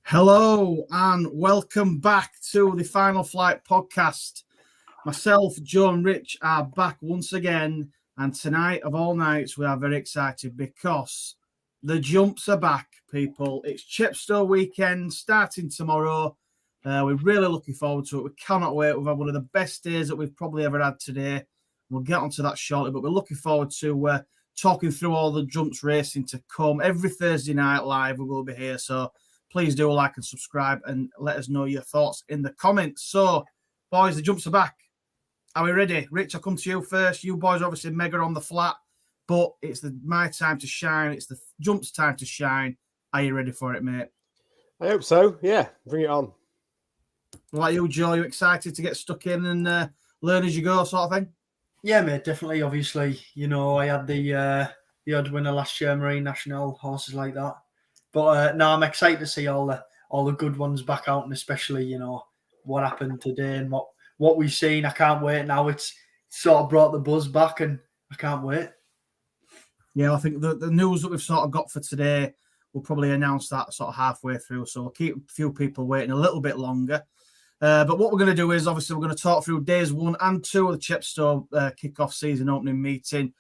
Hello and welcome back to the Final Flight podcast. Myself, Joe and Rich are back once again, and tonight of all nights we are very excited because the jumps are back, people. It's Chepstow weekend starting tomorrow. We're really looking forward to it. We cannot wait. We've had one of the best days that we've probably ever had today. We'll get onto that shortly, but we're looking forward to talking through all the jumps racing to come. Every Thursday night live we will be here, so please do like and subscribe and let us know your thoughts in the comments. So, boys, the jumps are back. Are we ready? Rich, I'll come to you first. You boys are obviously mega on the flat, but it's my time to shine. It's the jumps' time to shine. Are you ready for it, mate? I hope so. Yeah, bring it on. Like you, Joe, you excited to get stuck in and learn as you go sort of thing? Yeah, mate, definitely. Obviously, I had the odd winner last year, Marine National, horses like that. But no, I'm excited to see all the good ones back out, and especially what happened today and what we've seen. I can't wait. Now it's sort of brought the buzz back, and I can't wait. Yeah, I think the news that we've sort of got for today, we'll probably announce that sort of halfway through. So we'll keep a few people waiting a little bit longer. But what we're going to do is obviously we're going to talk through days 1 and 2 of the Chepstow kick-off season opening meeting.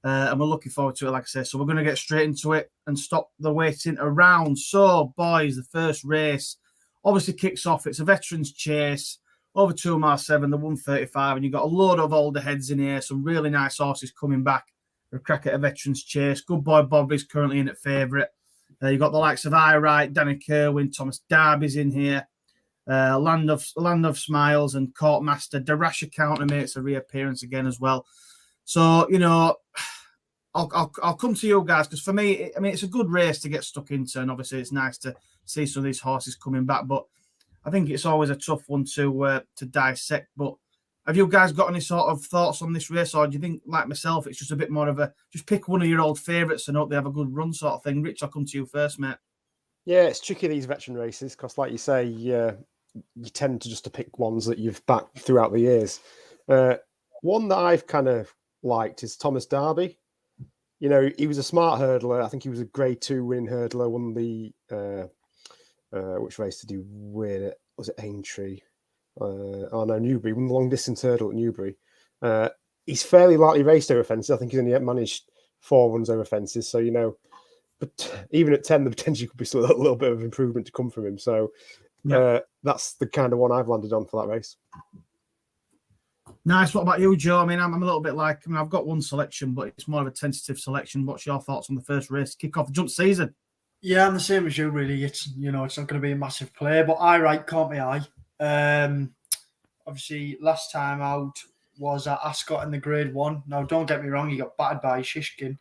And we're looking forward to it, like I say. So we're going to get straight into it and stop the waiting around. So, boys, the first race obviously kicks off. It's a veterans chase, over 2 miles 7, the 135. And you've got a load of older heads in here. Some really nice horses coming back for a crack at a veterans chase. Good Boy Bobby's currently in at favourite. You've got the likes of I Wright, Danny Kerwin, Thomas Darby's in here. Land of Smiles and Court Master. Darasha Counter makes a reappearance again as well. So, I'll come to you guys because for me, it's a good race to get stuck into, and obviously it's nice to see some of these horses coming back. But I think it's always a tough one to dissect. But have you guys got any sort of thoughts on this race, or do you think, like myself, it's just a bit more of a just pick one of your old favourites and hope they have a good run sort of thing? Rich, I'll come to you first, mate. Yeah, it's tricky, these veteran races, because like you say, you tend to just to pick ones that you've backed throughout the years. One that I've kind of liked is Thomas Darby. He was a smart hurdler. I think he was a Grade 2 winning hurdler. Won the which race did he win? Was it Aintree? Newbury. Won the long distance hurdle at Newbury. He's fairly lightly raced over fences. I think he's only managed 4 runs over fences. So but even at 10, the potential could be still a little bit of improvement to come from him. So that's the kind of one I've landed on for that race. Nice. What about you, Joe? I'm a little bit like, I've got one selection, but it's more of a tentative selection. What's your thoughts on the first race kick off the jump season? Yeah, I'm the same as you, really. It's it's not going to be a massive play, but I Wright caught my eye. Obviously, last time out was at Ascot in the Grade 1. Now, don't get me wrong, he got battered by Shishkin,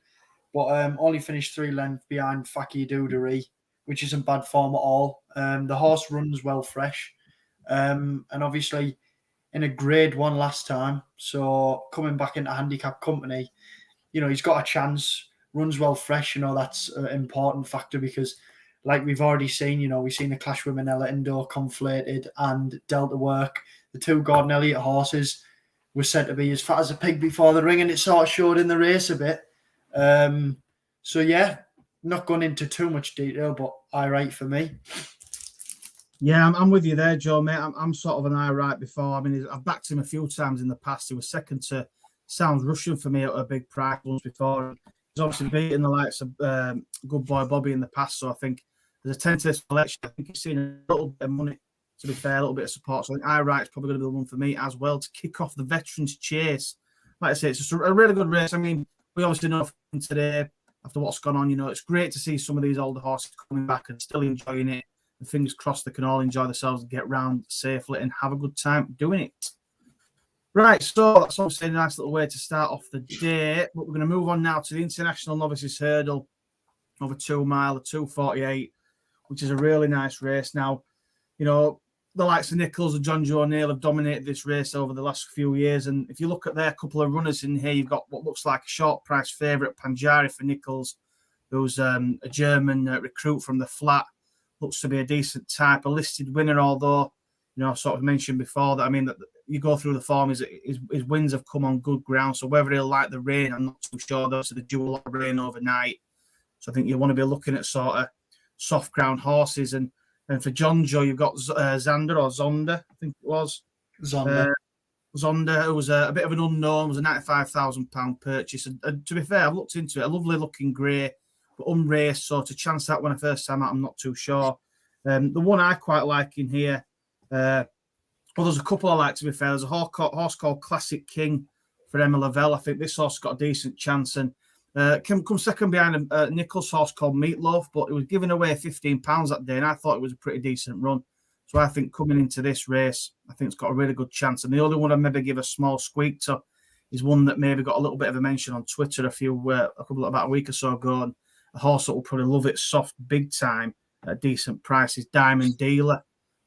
but only finished 3 lengths behind Fakir Doudary, which isn't bad form at all. The horse runs well fresh, and obviously in a Grade 1 last time, so coming back into handicap company, he's got a chance, runs well fresh. That's an important factor because, like we've already seen, we've seen the clash with Manila Indoor, Conflated and Delta Work. The 2 Gordon Elliott horses were said to be as fat as a pig before the ring, and it sort of showed in the race a bit. So yeah, not going into too much detail, but I Wright for me. Yeah, I'm with you there, Joe, mate. I'm sort of an I Wright before. I've backed him a few times in the past. He was second to Sounds Russian for me at a big price once before. He's obviously beaten the likes of Good Boy Bobby in the past, so I think there's a tentative selection. I think he's seen a little bit of money, to be fair, a little bit of support. So I think I Wright's probably going to be the one for me as well to kick off the veterans chase. Like I say, it's just a really good race. We obviously know from today, after what's gone on, it's great to see some of these older horses coming back and still enjoying it. And fingers crossed they can all enjoy themselves and get round safely and have a good time doing it. Right, so that's obviously a nice little way to start off the day. But we're going to move on now to the International Novices Hurdle over 2 mile, the 248, which is a really nice race. Now, the likes of Nichols and John Joe O'Neill have dominated this race over the last few years. And if you look at their couple of runners in here, you've got what looks like a short price favourite, Panjari for Nichols, who's a German recruit from the flat. Looks to be a decent type, a listed winner, although, I sort of mentioned before that, that you go through the form, his wins have come on good ground. So whether he'll like the rain, I'm not too sure. Though, so they do a lot of rain overnight. So I think you want to be looking at sort of soft ground horses. And And for John Joe, you've got Zonda, I think it was. Zonda. Zonda, who was a bit of an unknown, was a £95,000 purchase. And to be fair, I've looked into it, a lovely looking grey, but unraced. So to chance that when I first time out, I'm not too sure. The one I quite like in here, well, there's a couple I like, to be fair. There's a horse called Classic King for Emma Lavelle. I think this horse got a decent chance and come second behind a Nichols horse called Meatloaf, but it was giving away £15 that day, and I thought it was a pretty decent run. So I think coming into this race, I think it's got a really good chance. And the other one I'd maybe give a small squeak to is one that maybe got a little bit of a mention on Twitter about a week or so ago. And a horse that will probably love it soft big time at a decent price is Diamond Dealer.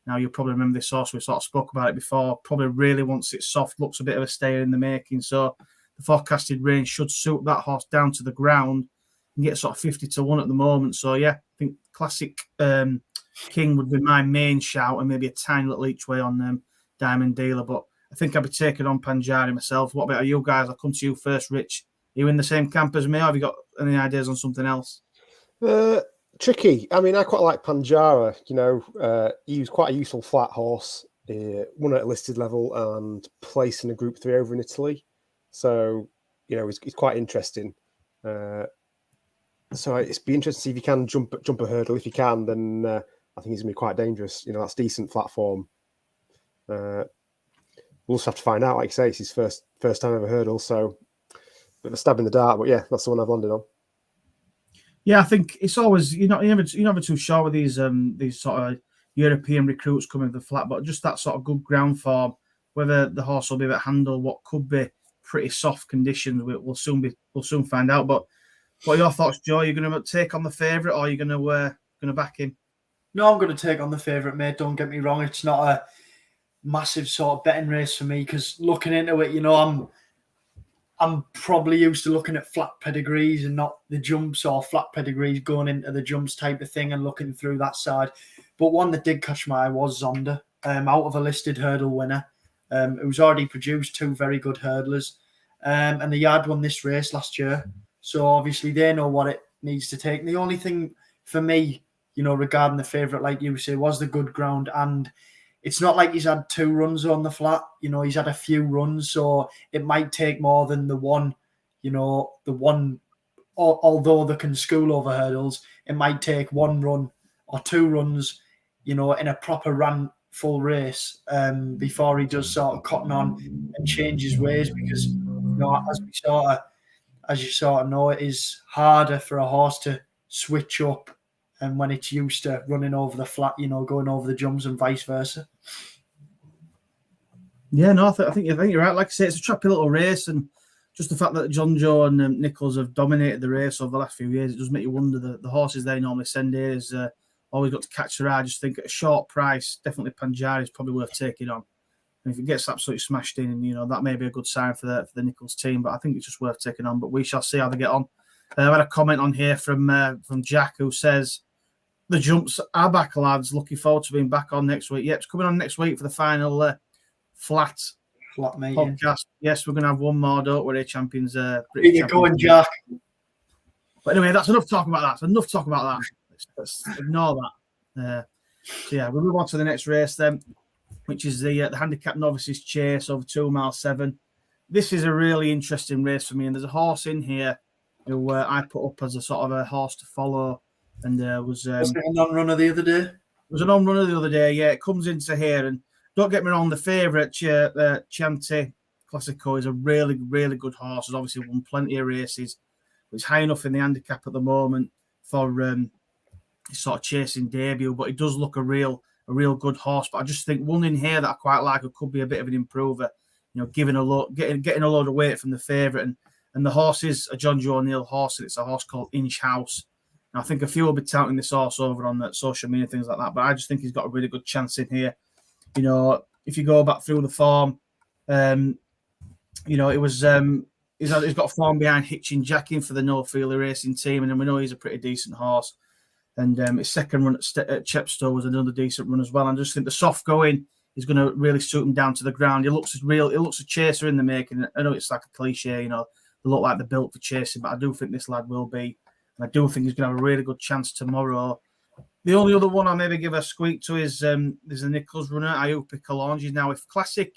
Now, you'll probably remember this horse. We sort of spoke about it before. Probably really wants it soft, looks a bit of a stayer in the making. So the forecasted range should suit that horse down to the ground and get sort of 50 to 1 at the moment. So, yeah, I think Classic King would be my main shout and maybe a tiny little each way on Diamond Dealer. But I think I'll be taking on Panjari myself. What about you guys? I'll come to you first, Rich. Are you in the same camp as me, or have you got any ideas on something else? Tricky. I mean, I quite like Panjara. He was quite a useful flat horse. Won at a listed level and placed in a Group 3 over in Italy. So, he's quite interesting. So it's be interesting to see if he can jump a hurdle. If he can, then I think he's going to be quite dangerous. That's decent platform. We'll just have to find out. Like I say, it's his first time over hurdle, so a bit of a stab in the dark. But yeah, that's the one I've landed on. Yeah, I think it's always you're never too sure with these sort of European recruits coming to the flat, but just that sort of good ground form, whether the horse will be able to handle what could be pretty soft conditions, we'll soon find out. But what are your thoughts, Joe? Are you going to take on the favourite, or are you going to back him? No, I'm going to take on the favourite, mate. Don't get me wrong; it's not a massive sort of betting race for me because looking into it, I'm probably used to looking at flat pedigrees and not the jumps or flat pedigrees going into the jumps type of thing and looking through that side. But one that did catch my eye was Zonda, out of a listed hurdle winner. It was already produced 2 very good hurdlers. And the yard won this race last year. So obviously they know what it needs to take. And the only thing for me, regarding the favourite, like you say, was the good ground. And it's not like he's had 2 runs on the flat. He's had a few runs. So it might take more than the one, although they can school over hurdles, it might take 1 run or 2 runs, in a proper run full race before he does sort of cotton on and change his ways because, as you sort of know, it is harder for a horse to switch up and when it's used to running over the flat, going over the jumps and vice versa. Yeah, no, I think you're right. Like I say, it's a trappy little race, and just the fact that John Joe and Nichols have dominated the race over the last few years, it does make you wonder the horses they normally send here is always got to catch their eye. I just think at a short price, definitely Panjari is probably worth taking on. And if it gets absolutely smashed in, that may be a good sign for the Nichols team. But I think it's just worth taking on. But we shall see how they get on. I had a comment on here from Jack who says the jumps are back, lads. Looking forward to being back on next week. Yep, it's coming on next week for the final flat meeting podcast. Yes, we're going to have one more, don't we, champions? Here you going, Jack. But anyway, that's enough talk about that. Let's ignore that. So yeah, we'll move on to the next race then, which is the handicap novices chase over 2 mile 7. This is a really interesting race for me, and there's a horse in here who I put up as a sort of a horse to follow, and was it a non-runner the other day? It was a non-runner the other day. Yeah, it comes into here, and don't get me wrong, the favourite Chianti Classico is a really, really good horse. Has obviously won plenty of races. He's high enough in the handicap at the moment for his sort of chasing debut, but he does look a real good horse. But I just think one in here that I quite like, it could be a bit of an improver. Getting a load of weight from the favourite, and the horse is a John Joe O'Neill horse, and it's a horse called Inch House. And I think a few will be touting this horse over on social media, things like that. But I just think he's got a really good chance in here. If you go back through the form, it was he's got form behind Hitchin Jacking for the No Feeler Racing team, and then we know he's a pretty decent horse. And his second run at Chepstow was another decent run as well. And I just think the soft going is going to really suit him down to the ground. He looks a chaser in the making. I know it's like a cliche, they look like they're built for chasing, but I do think this lad will be. And I do think he's going to have a really good chance tomorrow. The only other one I'll maybe give a squeak to is there's a Nichols runner, Iupi Kalonji. Now, if Classic,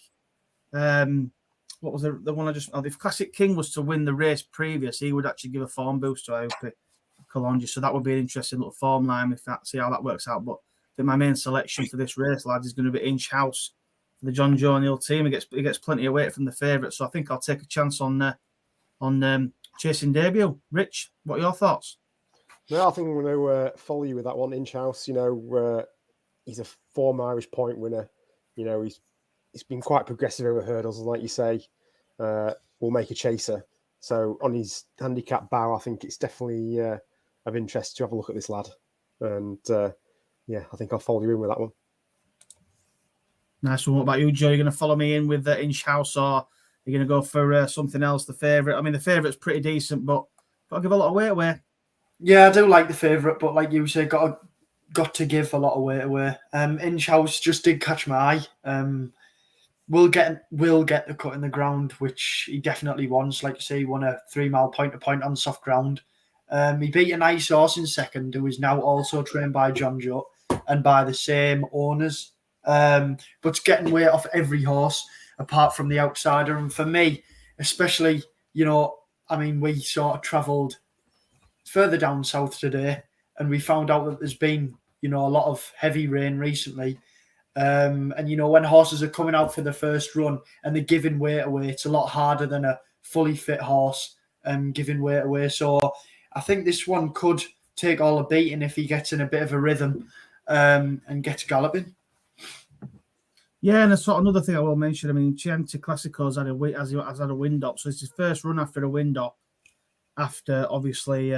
what was the one I just? Oh, if Classic King was to win the race previous, he would actually give a form boost to Iupi Kalonji. So that would be an interesting little form line if that, see how that works out. But I think my main selection for this race, lads, is going to be Inch House for the John Joe O'Neill team. He gets plenty of weight from the favourite, so I think I'll take a chance on chasing debut. Rich, what are your thoughts? No, I think I'm going to follow you with that one. Inch House, he's a former Irish point winner. He's been quite progressive over hurdles, and like you say, will make a chaser. So on his handicap bow, I think it's definitely of interest to have a look at this lad. And I think I'll follow you in with that one. Nice one. What about you, Joe? You're going to follow me in with the Inch House, or you're going to go for something else? The favourite. I mean, the favourite's pretty decent, but got to give a lot of weight away. Yeah, I do like the favourite, but like you say, got to give a lot of weight away. Inch House just did catch my eye. Will get the cut in the ground, which he definitely wants. Like you say, he won a 3 mile point to point on soft ground. He beat a nice horse in second, who is now also trained by John Joe and by the same owners. But it's getting weight off every horse apart from the outsider. And for me, especially, we sort of travelled further down south today, and we found out that there's been, a lot of heavy rain recently. And when horses are coming out for the first run and they're giving weight away, it's a lot harder than a fully fit horse giving weight away. So I think this one could take all a beating if he gets in a bit of a rhythm and gets galloping. Yeah, and sort of another thing I will mention. I mean, Chianti Classico's had a wind up, so it's his first run after a wind up. After obviously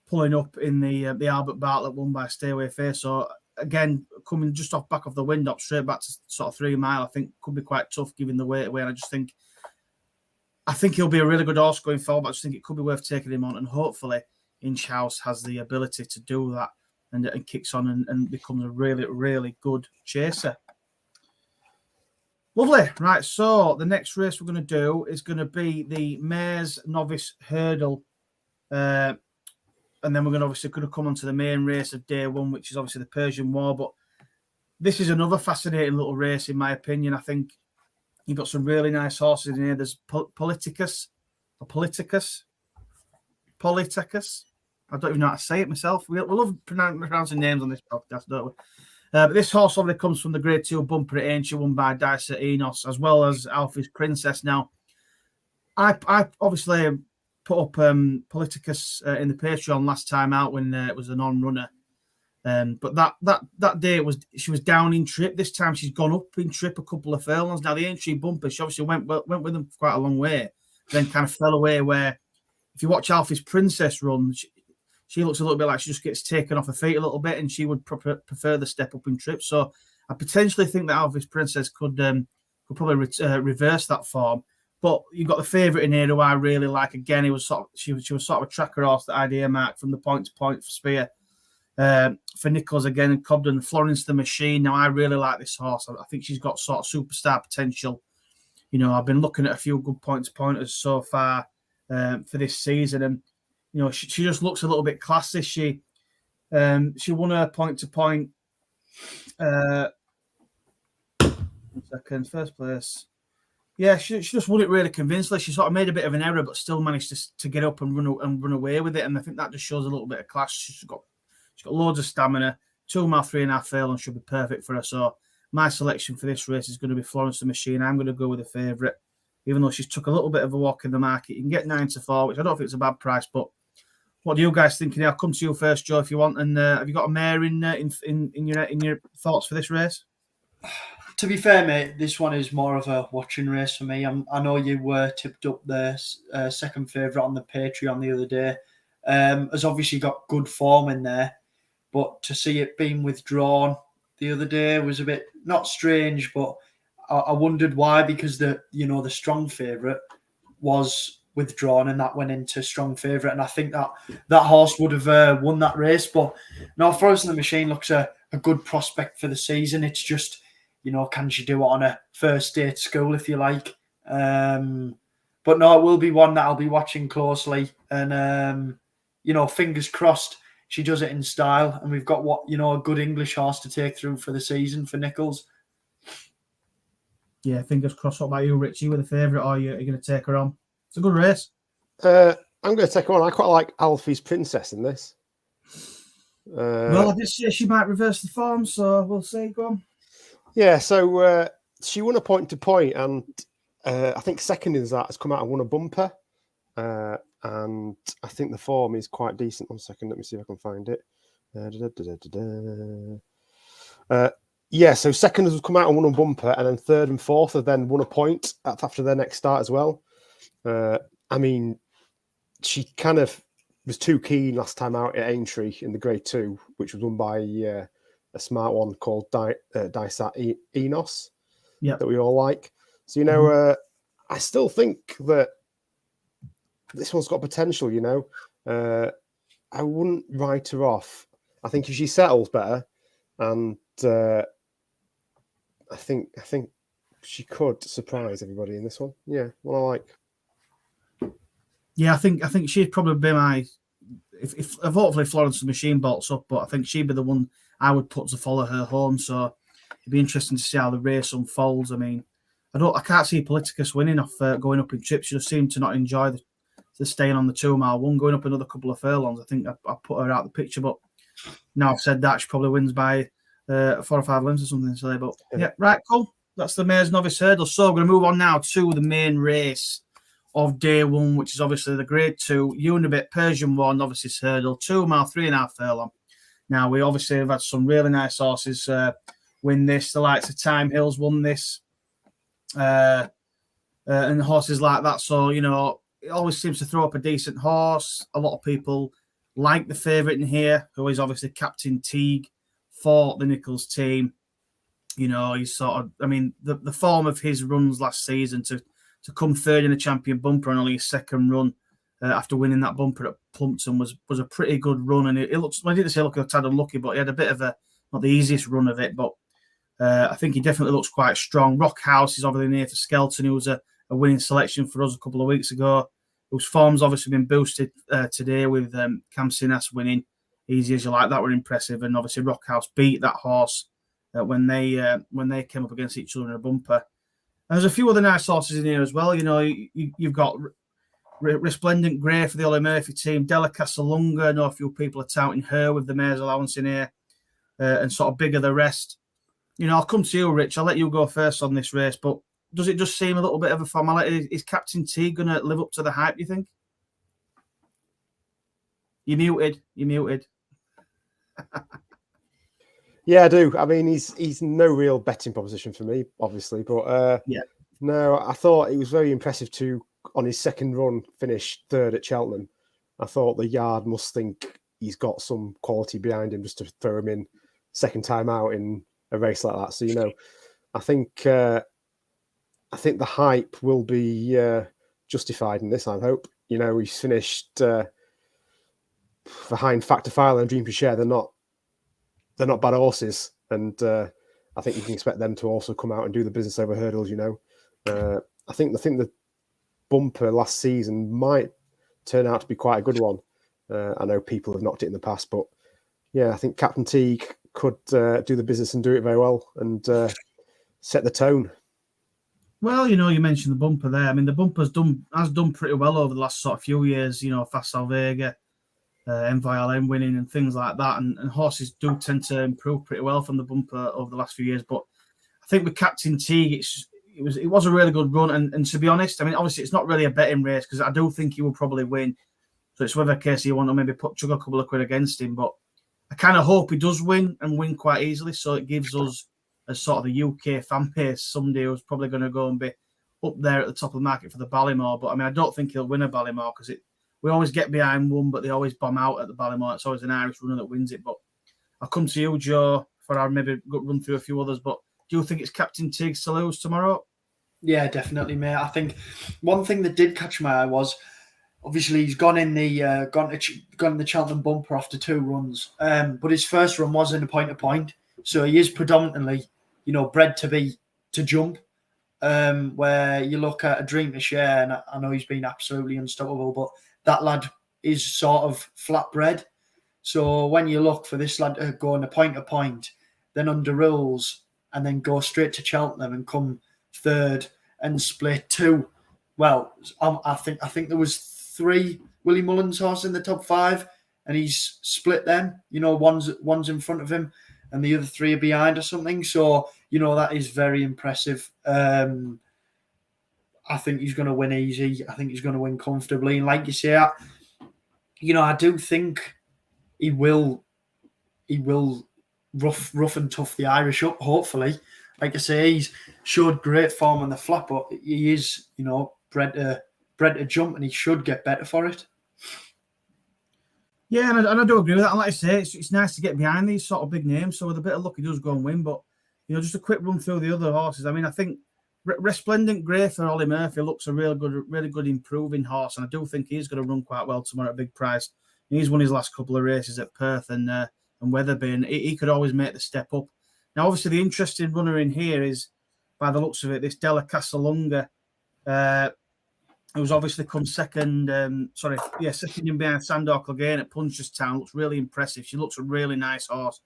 pulling up in the Albert Bartlett won by Stay Away Face. So again, coming just off back of the wind up straight back to sort of 3 mile, I think could be quite tough giving the weight away. And I think he'll be a really good horse going forward, but I just think it could be worth taking him on. And hopefully Inch House has the ability to do that and kicks on and becomes a really, really good chaser. Lovely. Right, so the next race we're going to do is going to be the Mares Novice Hurdle. And then we're going to come on to the main race of day one, which is obviously the Persian War. But this is another fascinating little race, in my opinion. I think you've got some really nice horses in here. There's Politicus. I don't even know how to say it myself. We love pronouncing names on this podcast, don't we? But this horse obviously comes from the Grade 2 bumper at Aintree, won by Dicer Enos, as well as Alfie's Princess. Now, I obviously put up Politicus in the Patreon last time out when it was a non-runner. But that day she was down in trip. This time she's gone up in trip a couple of furlongs. Now the Aintree bumper, she obviously went with them for quite a long way, then kind of fell away. Where if you watch Alfie's Princess run, she looks a little bit like she just gets taken off her feet a little bit, and she would prefer the step up in trip. So I potentially think that Alfie's Princess could probably reverse that form. But you've got the favourite in here who I really like. Again, she was sort of a tracker horse that I'd earmarked from the point to point for Spear. For Nichols again and Cobden, Florence the Machine. Now I really like this horse. I think she's got sort of superstar potential. I've been looking at a few good point to pointers so far for this season, and she just looks a little bit classy. She won her point to point. 1 second, first place. Yeah, she just won it really convincingly. She sort of made a bit of an error, but still managed to get up and run away with it. And I think that just shows a little bit of class. She's got loads of stamina. 2 mile, 3.5 furlongs should be perfect for her. So my selection for this race is going to be Florence the Machine. I'm going to go with the favourite, even though she's took a little bit of a walk in the market. You can get 9 to 4, which I don't think it's a bad price. But what do you guys think? I'll come to you first, Joe, if you want. And have you got a mare in your thoughts for this race? To be fair, mate, this one is more of a watching race for me. I know you were tipped up the second favourite on the Patreon the other day. Has obviously got good form in there, but to see it being withdrawn the other day was a bit not strange, but I wondered why, because the strong favourite was withdrawn and that went into strong favourite, and I think that horse would have won that race. But no, Florence the Machine looks a good prospect for the season. It's just, can she do it on a first day at school, if you like? But no, it will be one that I'll be watching closely. And, fingers crossed she does it in style, and we've got a good English horse to take through for the season for Nichols. Yeah, fingers crossed. What about you, Richie? You were the favourite, or are you going to take her on? It's a good race. I'm going to take her on. I quite like Alfie's Princess in this. Well, I did say she might reverse the form, so we'll see. Go on. Yeah, so she won a point-to-point, and I think second in that has come out and won a bumper. And I think the form is quite decent. 1 second, let me see if I can find it. Yeah, so second has come out and won a bumper, and then third and fourth have then won a point after their next start as well. I mean, she kind of was too keen last time out at Aintree in the Grade 2, which was won by a smart one called Dysat Enos, that we all like. So, I still think that this one's got potential, I wouldn't write her off. I think if she settles better, and I think she could surprise everybody in this one. Yeah, what I like. Yeah, I think she'd probably be my. If hopefully Florence the Machine bolts up, but I think she'd be the one I would put to follow her home. So it'd be interesting to see how the race unfolds. I mean, I can't see Politicus winning off going up in trips. She just seemed to not enjoy the staying on the 2 mile one, going up another couple of furlongs. I think I put her out of the picture, but now I've said that, she probably wins by 4 or 5 lengths or something. So, but yeah, right, cool. That's the Mares Novice Hurdle. So we're going to move on now to the main race of day one, which is obviously the Grade 2 Unibet Persian 1 Novices Hurdle, 2 mile, 3.5 furlong. Now, we obviously have had some really nice horses win this. The likes of Time Hills won this, and horses like that. So, it always seems to throw up a decent horse. A lot of people like the favourite in here, who is obviously Captain Teague for the Nichols team. He's sort of, the form of his runs last season to come third in the champion bumper on only his second run after winning that bumper at Plumpton was a pretty good run. And it looks, I didn't say look a tad unlucky, but he had a bit of not the easiest run of it, but I think he definitely looks quite strong. Rock House is obviously near for Skelton, who was a winning selection for us a couple of weeks ago, whose form's obviously been boosted today with Cam Sinas winning. Easy as you like, that were impressive. And obviously Rock House beat that horse when they came up against each other in a bumper. And there's a few other nice horses in here as well. You've got Resplendent Grey for the Ollie Murphy team, Delicasse Lunga. I know a few people are touting her with the mare's allowance in here, and sort of Bigger the Rest. I'll come to you, Rich. I'll let you go first on this race, but does it just seem a little bit of a formality? Is Captain T going to live up to the hype, you think? You're muted. Yeah, I do. I mean, he's no real betting proposition for me, obviously, but no, I thought it was very impressive to, on his second run, finish third at Cheltenham. I thought the yard must think he's got some quality behind him just to throw him in second time out in a race like that. So, I think the hype will be justified in this, I hope. He's finished behind Factor File and Dream to Share. They're not bad horses, and I think you can expect them to also come out and do the business over hurdles. I think the bumper last season might turn out to be quite a good one. I know people have knocked it in the past, but yeah, I think Captain Teague could do the business and do it very well and set the tone. Well, you mentioned the bumper there. I mean, the bumper's has done pretty well over the last sort of few years. Fast Salvega, MVLM winning and things like that, and horses do tend to improve pretty well from the bumper over the last few years. But I think with Captain Teague, it was a really good run. And to be honest, I mean, obviously it's not really a betting race because I do think he will probably win. So it's whether case you want to maybe chug a couple of quid against him. But I kind of hope he does win and win quite easily. So it gives us as sort of the UK fan base somebody who's probably going to go and be up there at the top of the market for the Ballymore. But I mean, I don't think he'll win a Ballymore because we always get behind one, but they always bomb out at the Ballymore. It's always an Irish runner that wins it. But I'll come to you, Joe, for our maybe run through a few others. But do you think it's Captain Teague's to lose tomorrow? Yeah, definitely, mate. I think one thing that did catch my eye was obviously he's gone in the Cheltenham bumper after 2 runs, but his first run was in a point-to-point, so he is predominantly, bred to jump. Where you look at A Dream to Share, and I know he's been absolutely unstoppable, but that lad is sort of flat bred. So when you look for this lad to go on a point to point, then under rules, and then go straight to Cheltenham and come third and split 2. Well, I think there was 3 Willie Mullins horses in the top 5, and he's split them. One's in front of him, and the other 3 are behind or something. So that is very impressive. I think he's going to win easy. I think he's going to win comfortably. And like you say, I do think he will rough and tough the Irish up, hopefully. Like I say, he's showed great form on the flat, but he is, bred to jump, and he should get better for it. Yeah, and I do agree with that. And like I say, it's nice to get behind these sort of big names. So with a bit of luck, he does go and win. But, just a quick run through the other horses. I mean, I think Resplendent Grey for Ollie Murphy looks a really good improving horse. And I do think he's going to run quite well tomorrow at big price. He's won his last couple of races at Perth and Wetherby, and he could always make the step up. Now, obviously, the interesting runner in here is, by the looks of it, this Della Casalunga, who's obviously come second in behind Sandor Clegane at Punchestown. Looks really impressive. She looks a really nice horse.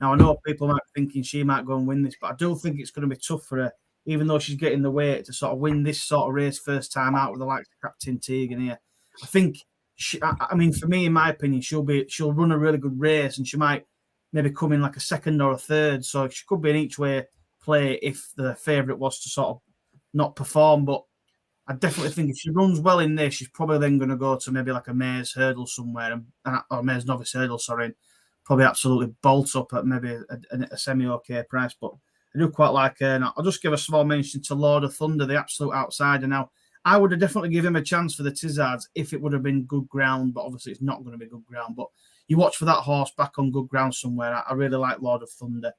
Now, I know people might be thinking she might go and win this, but I do think it's going to be tough for her, even though she's getting the weight, to sort of win this sort of race first time out with the likes of Captain Tegan here. I think, for me, in my opinion, she'll run a really good race, and she might maybe come in like a second or a third. So she could be an each way play if the favourite was to sort of not perform. But I definitely think if she runs well in this, she's probably then going to go to maybe like a Mares Hurdle somewhere, or Mares Novice Hurdle, and probably absolutely bolt up at maybe a semi-okay price. But I do quite like her. And I'll just give a small mention to Lord of Thunder, the absolute outsider. Now, I would have definitely given him a chance for the Tizzards if it would have been good ground, but obviously it's not going to be good ground. But you watch for that horse back on good ground somewhere. I really like Lord of Thunder.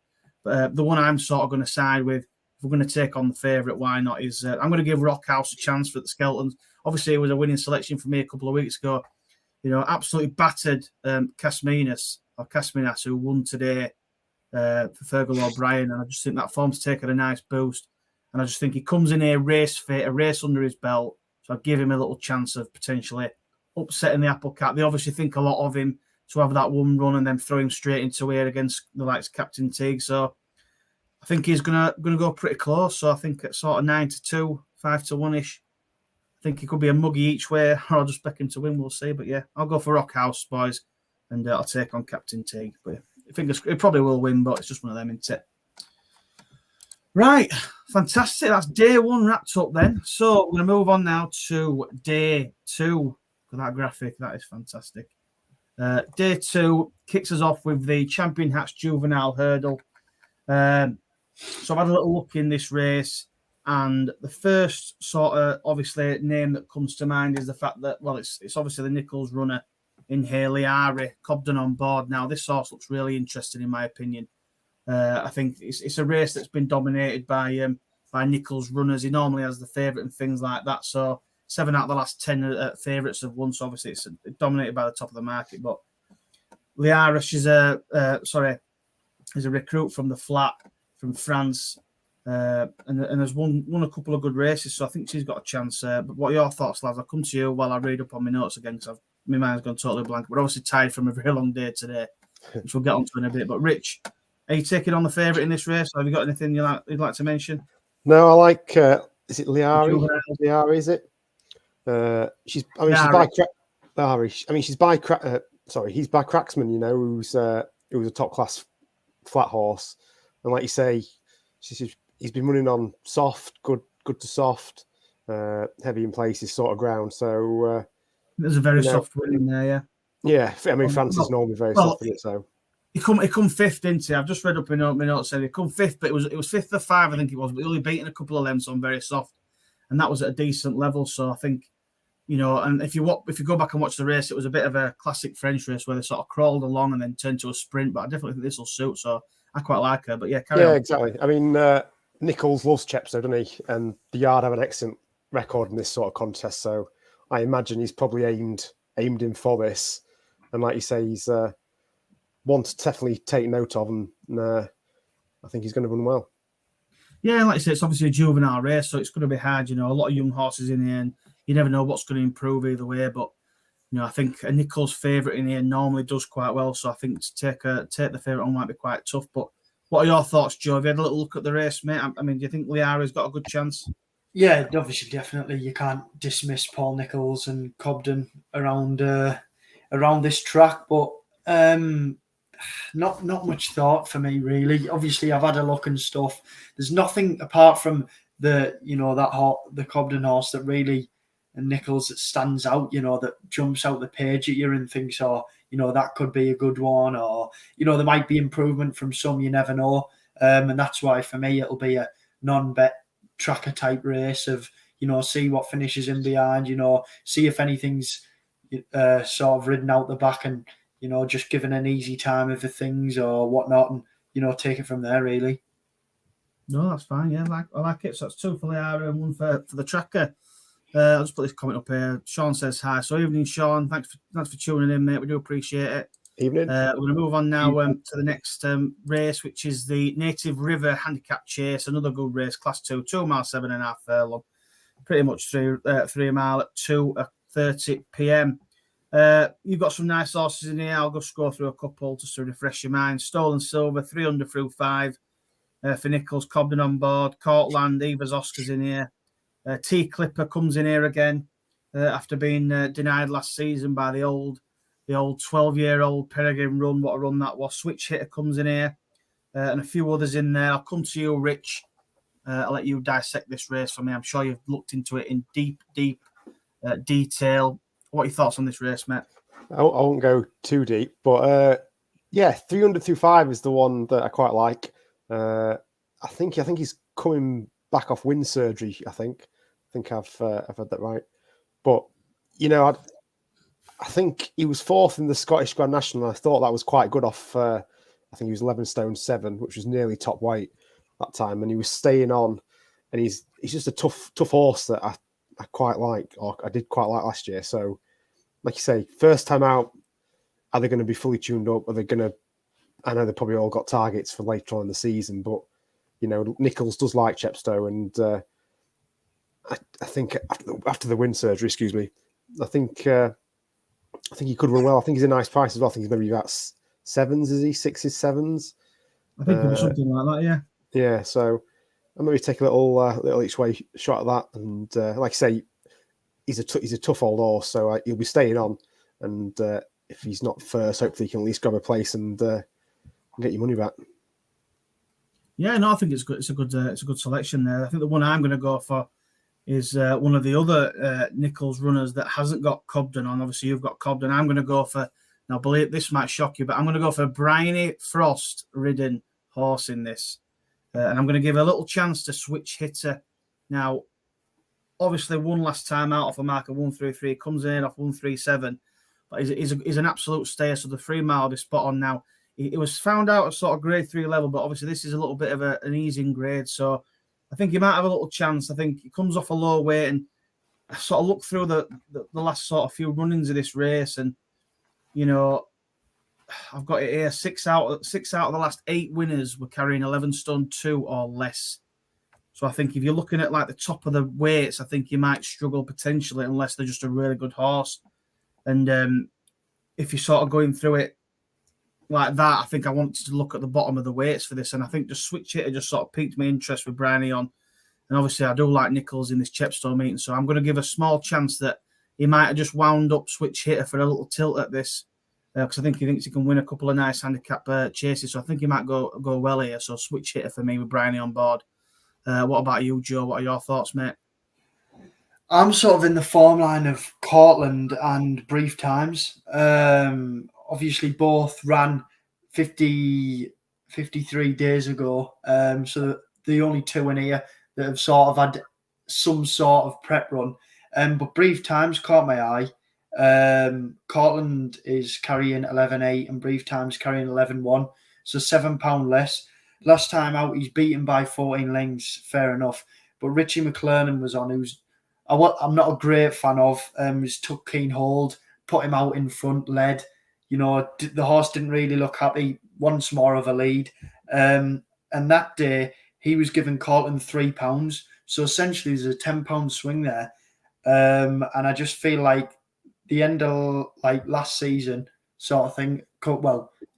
But the one I'm sort of going to side with, if we're going to take on the favourite, why not, is I'm going to give Rockhouse a chance for the Skeltons. Obviously, it was a winning selection for me a couple of weeks ago. Absolutely battered Casminas, who won today for Fergal O'Brien. And I just think that form's taken a nice boost. And I just think he comes in here race fit, a race under his belt. So I'd give him a little chance of potentially upsetting the apple cart. They obviously think a lot of him to have that one run and then throw him straight into here against the likes of Captain Teague. So I think he's gonna go pretty close. So I think at sort of 9-2, 5-1-ish. I think he could be a muggy each way, or I'll just back him to win. We'll see. But yeah, I'll go for Rockhouse, boys, and I'll take on Captain Teague. But I think it probably will win, but it's just one of them, isn't it? Right, fantastic. That's day 1 wrapped up then. So we're going to move on now to day 2. Look at that graphic. That is fantastic. Day 2 kicks us off with the Champion Hatch Juvenile Hurdle. So I've had a little look in this race, and the first sort of obviously name that comes to mind is the fact that, well, it's obviously the Nichols runner in here, Liari, Cobden on board. Now, this horse looks really interesting in my opinion. I think it's a race that's been dominated by Nichols runners. He normally has the favourite and things like that. So 7 out of the last 10 favourites have won. So obviously it's dominated by the top of the market. But Liara, she's is a recruit from the flat from France, and has won a couple of good races. So I think she's got a chance. But what are your thoughts, lads? I'll come to you while I read up on my notes again, because my mind's gone totally blank. We're obviously tired from a very long day today, which we'll get onto in a bit. But Rich, are you taking on the favourite in this race? Have you got anything you'd like to mention? No, I like. Is it Liari? Liari, is it? She's by Liari. I mean, she's by. He's by Cracksman. Who's a top class flat horse, and like you say, he's been running on soft, good to soft, heavy in places sort of ground. So there's a very soft win in there, yeah. Yeah, I mean, France is normally very soft in it, so. He come fifth, didn't he? I've just read up my notes. Said he come fifth, but it was fifth of 5, I think it was. But he only beaten a couple of lengths on very soft, and that was at a decent level. So I think, and if you go back and watch the race, it was a bit of a classic French race where they sort of crawled along and then turned to a sprint. But I definitely think this will suit. So I quite like her. But yeah, carry on. Exactly. I mean, Nichols loves Chepstow, doesn't he? And the Yard have an excellent record in this sort of contest. So I imagine he's probably aimed him for this. And like you say, he's one to definitely take note of, and I think he's going to run well. Yeah, like I said, it's obviously a juvenile race, so it's going to be hard. A lot of young horses in here, and you never know what's going to improve either way. But I think a Nichols favourite in here normally does quite well. So I think to take the favourite on might be quite tough. But what are your thoughts, Joe? Have you had a little look at the race, mate? I mean, do you think Liara's got a good chance? Yeah, obviously, definitely. You can't dismiss Paul Nichols and Cobden around this track, but not much thought for me really. Obviously, I've had a look and stuff. There's nothing apart from the the Cobden horse that really and Nichols that stands out. That jumps out the page at you and thinks, oh, that could be a good one, or there might be improvement from some. You never know, and that's why for me it'll be a non-bet tracker type race of see what finishes in behind. See if anything's sort of ridden out the back and just given an easy time of the things or whatnot, and take it from there really. No, that's fine. Yeah, I like it. So that's 2 for Liara and 1 for the tracker. I'll just put this comment up here. Sean says hi. So evening, Sean. Thanks for tuning in, mate. We do appreciate it. Evening. We're going to move on now to the next race, which is the Native River Handicap Chase. Another good race, Class 2, 2 mile, 7.5 furlong. Pretty much 3 mile at 2:30 p.m. You've got some nice horses in here. I'll just go through a couple just to refresh your mind. Stolen Silver, 300 through 5 for Nichols. Cobden on board. Courtland, Eva's Oscars in here. T Clipper comes in here again after being denied last season by the old 12-year-old Peregrine Run. What a run that was. Switch Hitter comes in here and a few others in there. I'll come to you, Rich. I'll let you dissect this race for me. I'm sure you've looked into it in deep detail. What are your thoughts on this race, mate? I won't go too deep, but 300 through 5 is the one that I quite like. I think he's coming back off wind surgery. I think I've had that right. But I think he was 4th in the Scottish Grand National. And I thought that was quite good off. I think he was 11 stone 7, which was nearly top weight that time, and he was staying on. And he's just a tough horse that I quite like, or I did quite like last year. So, like you say, first time out, are they going to be fully tuned up? Are they going to? I know they probably all got targets for later on in the season, but Nichols does like Chepstow, and I think after the wind surgery, I think he could run well. I think he's a nice price as well. I think he's maybe about 7s, is he? 6s, 7s? I think it was something like that, yeah. Yeah, so I'll maybe take a little each way shot at that. And like I say, he's a tough old horse, so he'll be staying on. And if he's not first, hopefully he can at least grab a place and get your money back. Yeah, no, I think it's good. It's a good selection there. I think the one I'm going to go for is one of the other Nichols runners that hasn't got Cobden on. Obviously, you've got Cobden. I'm going to go for, now, believe this might shock you, but I'm going to go for a Bryony Frost ridden horse in this. And I'm going to give a little chance to Switch Hitter. Now, obviously, won last time out off a mark of 133, comes in off 137, but he's an absolute stayer. So the 3 mile is spot on now. It was found out at sort of grade 3 level, but obviously this is a little bit of an easing grade. So I think he might have a little chance. I think he comes off a low weight, and I sort of looked through the last sort of few run-ins of this race, and I've got it here. 6 out of the last 8 winners were carrying 11 stone 2 or less. So I think if you're looking at like the top of the weights, I think you might struggle potentially unless they're just a really good horse. And if you're sort of going through it like that, I think I wanted to look at the bottom of the weights for this, and I think just Switch Hitter just sort of piqued my interest with Bryony on. And obviously, I do like Nichols in this Chepstow meeting, so I'm going to give a small chance that he might have just wound up Switch Hitter for a little tilt at this, because I think he thinks he can win a couple of nice handicap chases. So I think he might go well here. So Switch Hitter for me with Bryony on board. What about you, Joe? What are your thoughts, mate? I'm sort of in the form line of Courtland and Brief Times. Obviously, both ran 53 days ago. So the only 2 in here that have sort of had some sort of prep run. But Brief Times caught my eye. Courtland is carrying 11.8 and Brief Times carrying 11.1. So £7 less. Last time out, he's beaten by 14 lengths. Fair enough. But Richie McLernan was on, I'm not a great fan of. He's took keen hold, put him out in front, led. The horse didn't really look happy. Wants more of a lead. And that day, he was giving Courtland £3. So essentially, there's a £10 swing there. And I just feel like the end of like last season sort of thing. Coming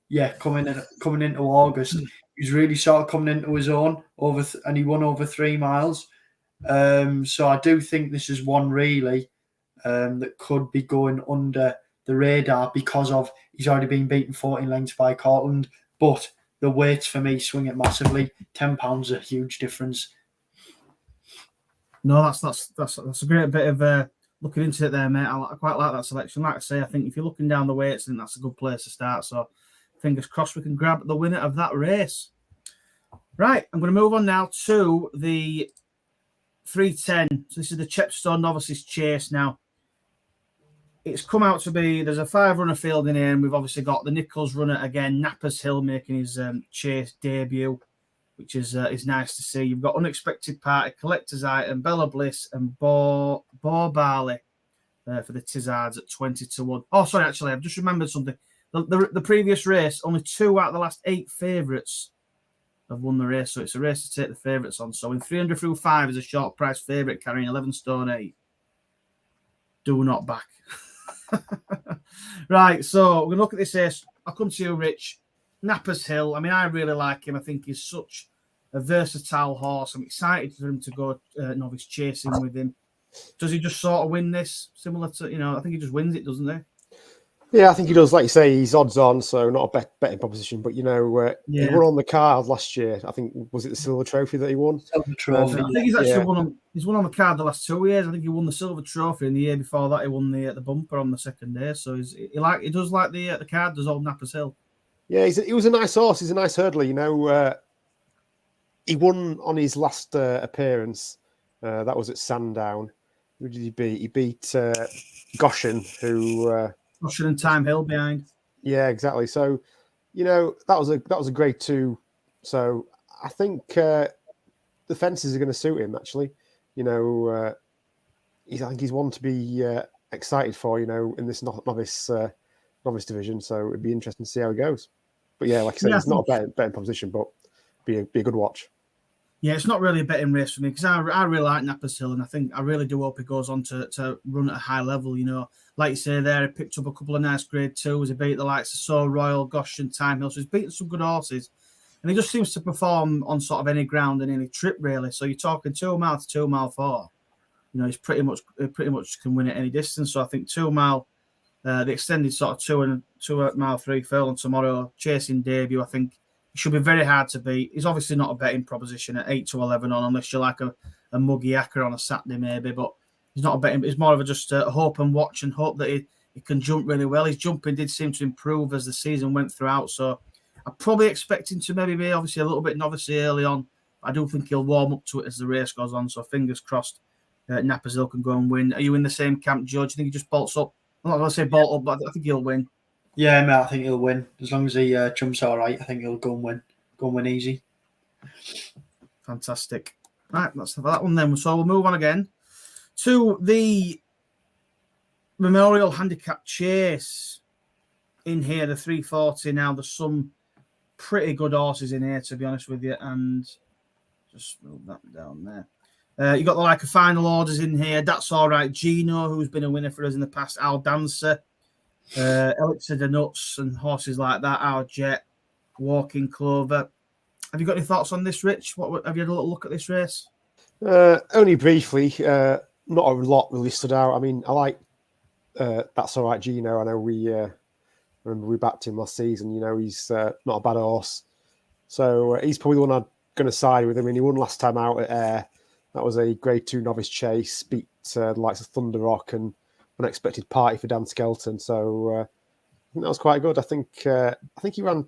into August, he's really sort of coming into his own and he won over 3 miles. So I do think this is one really that could be going under the radar because of he's already been beaten 14 lengths by Cortland, but the weights for me swing it massively. £10 a huge difference. No, that's a great bit of looking into it there, mate. I quite like that selection. Like I say, I think if you're looking down the weights, then that's a good place to start. So fingers crossed we can grab the winner of that race. Right, I'm going to move on now to the 310. So this is the Chepstow Novices Chase now. It's come out to be, there's a 5-runner field in here, and we've obviously got the Nichols runner again, Nappers Hill making his chase debut, which is nice to see. You've got Unexpected Party, Collector's Item, Bella Bliss, and Boar Barley for the Tizards at 20-1. Oh, sorry, actually, I've just remembered something. The previous race, only 2 out of the last 8 favourites have won the race, so it's a race to take the favourites on. So in 300 through 5 is a short price favourite carrying 11 stone 8. Do not back. Right, so we're going to look at this race. I'll come to you, Rich. Nappers Hill. I mean, I really like him. I think he's such a versatile horse. I'm excited for him to go novice chasing with him. Does he just sort of win this? Similar to, I think he just wins it, doesn't he? Yeah, I think he does. Like you say, he's odds on, so not a betting proposition. But he won on the card last year. I think was it the Silver Trophy that he won? Silver Trophy. I think he's actually won on the card the last 2 years. I think he won the Silver Trophy, and the year before that he won the bumper on the second day. So he does like the card. Does old Nappers Hill? Yeah, he was a nice horse. He's a nice hurdler. He won on his last appearance. That was at Sandown. Who did he beat? He beat Goshen, who. Goshen and Time Hill behind. Yeah, exactly. So, that was a grade 2. So I think the fences are going to suit him. Actually, I think he's one to be excited for. In this novice division. So it'd be interesting to see how he goes. But yeah, like I said, it's not a betting proposition, but be a good watch. Yeah, it's not really a betting race for me because I really like Nappers Hill, and I really do hope he goes on to run at a high level. Like you say there, he picked up a couple of nice grade 2s. He beat the likes of So Royal, Goshen, Time Hill. So he's beaten some good horses, and he just seems to perform on sort of any ground and any trip really. So you're talking 2 mile to 2 mile 4. He's pretty much can win at any distance. So I think 2 mile, the extended sort of 2 mile 3 furlong tomorrow, chasing debut. I think he should be very hard to beat. He's obviously not a betting proposition at 8-11 on, unless you're like a muggy hacker on a Saturday maybe. But he's not a betting. It's more of just a hope and watch and hope that he can jump really well. His jumping did seem to improve as the season went throughout. So I'm probably expecting to maybe be obviously a little bit novice early on. I do think he'll warm up to it as the race goes on. So fingers crossed, Nappers Hill can go and win. Are you in the same camp, George? Do you think he just bolts up? I'm not going to say bolt up, but I think he'll win. Yeah, mate, I think he'll win. As long as he jumps all right, I think he'll go and win. Go and win easy. Fantastic. Right, that's that one then. So we'll move on again to the Memorial Handicap Chase in here, the 340. Now, there's some pretty good horses in here, to be honest with you, and just move that down there. You got the like of final orders in here. That's all right. Gino, who's been a winner for us in the past. Al Dancer. Elixir de Nuts and horses like that. Our Jet, Walking Clover. Have you got any thoughts on this, Rich? Have you had a little look at this race? Only briefly. Not a lot really stood out. I mean, I like That's All Right, Gino. I know remember we backed him last season. He's not a bad horse. So he's probably the one I'm going to side with. I mean, he won last time out at Ayr. That was a grade 2 novice chase. Beat the likes of Thunder Rock and Unexpected Party for Dan Skelton. So I think that was quite good. I think he ran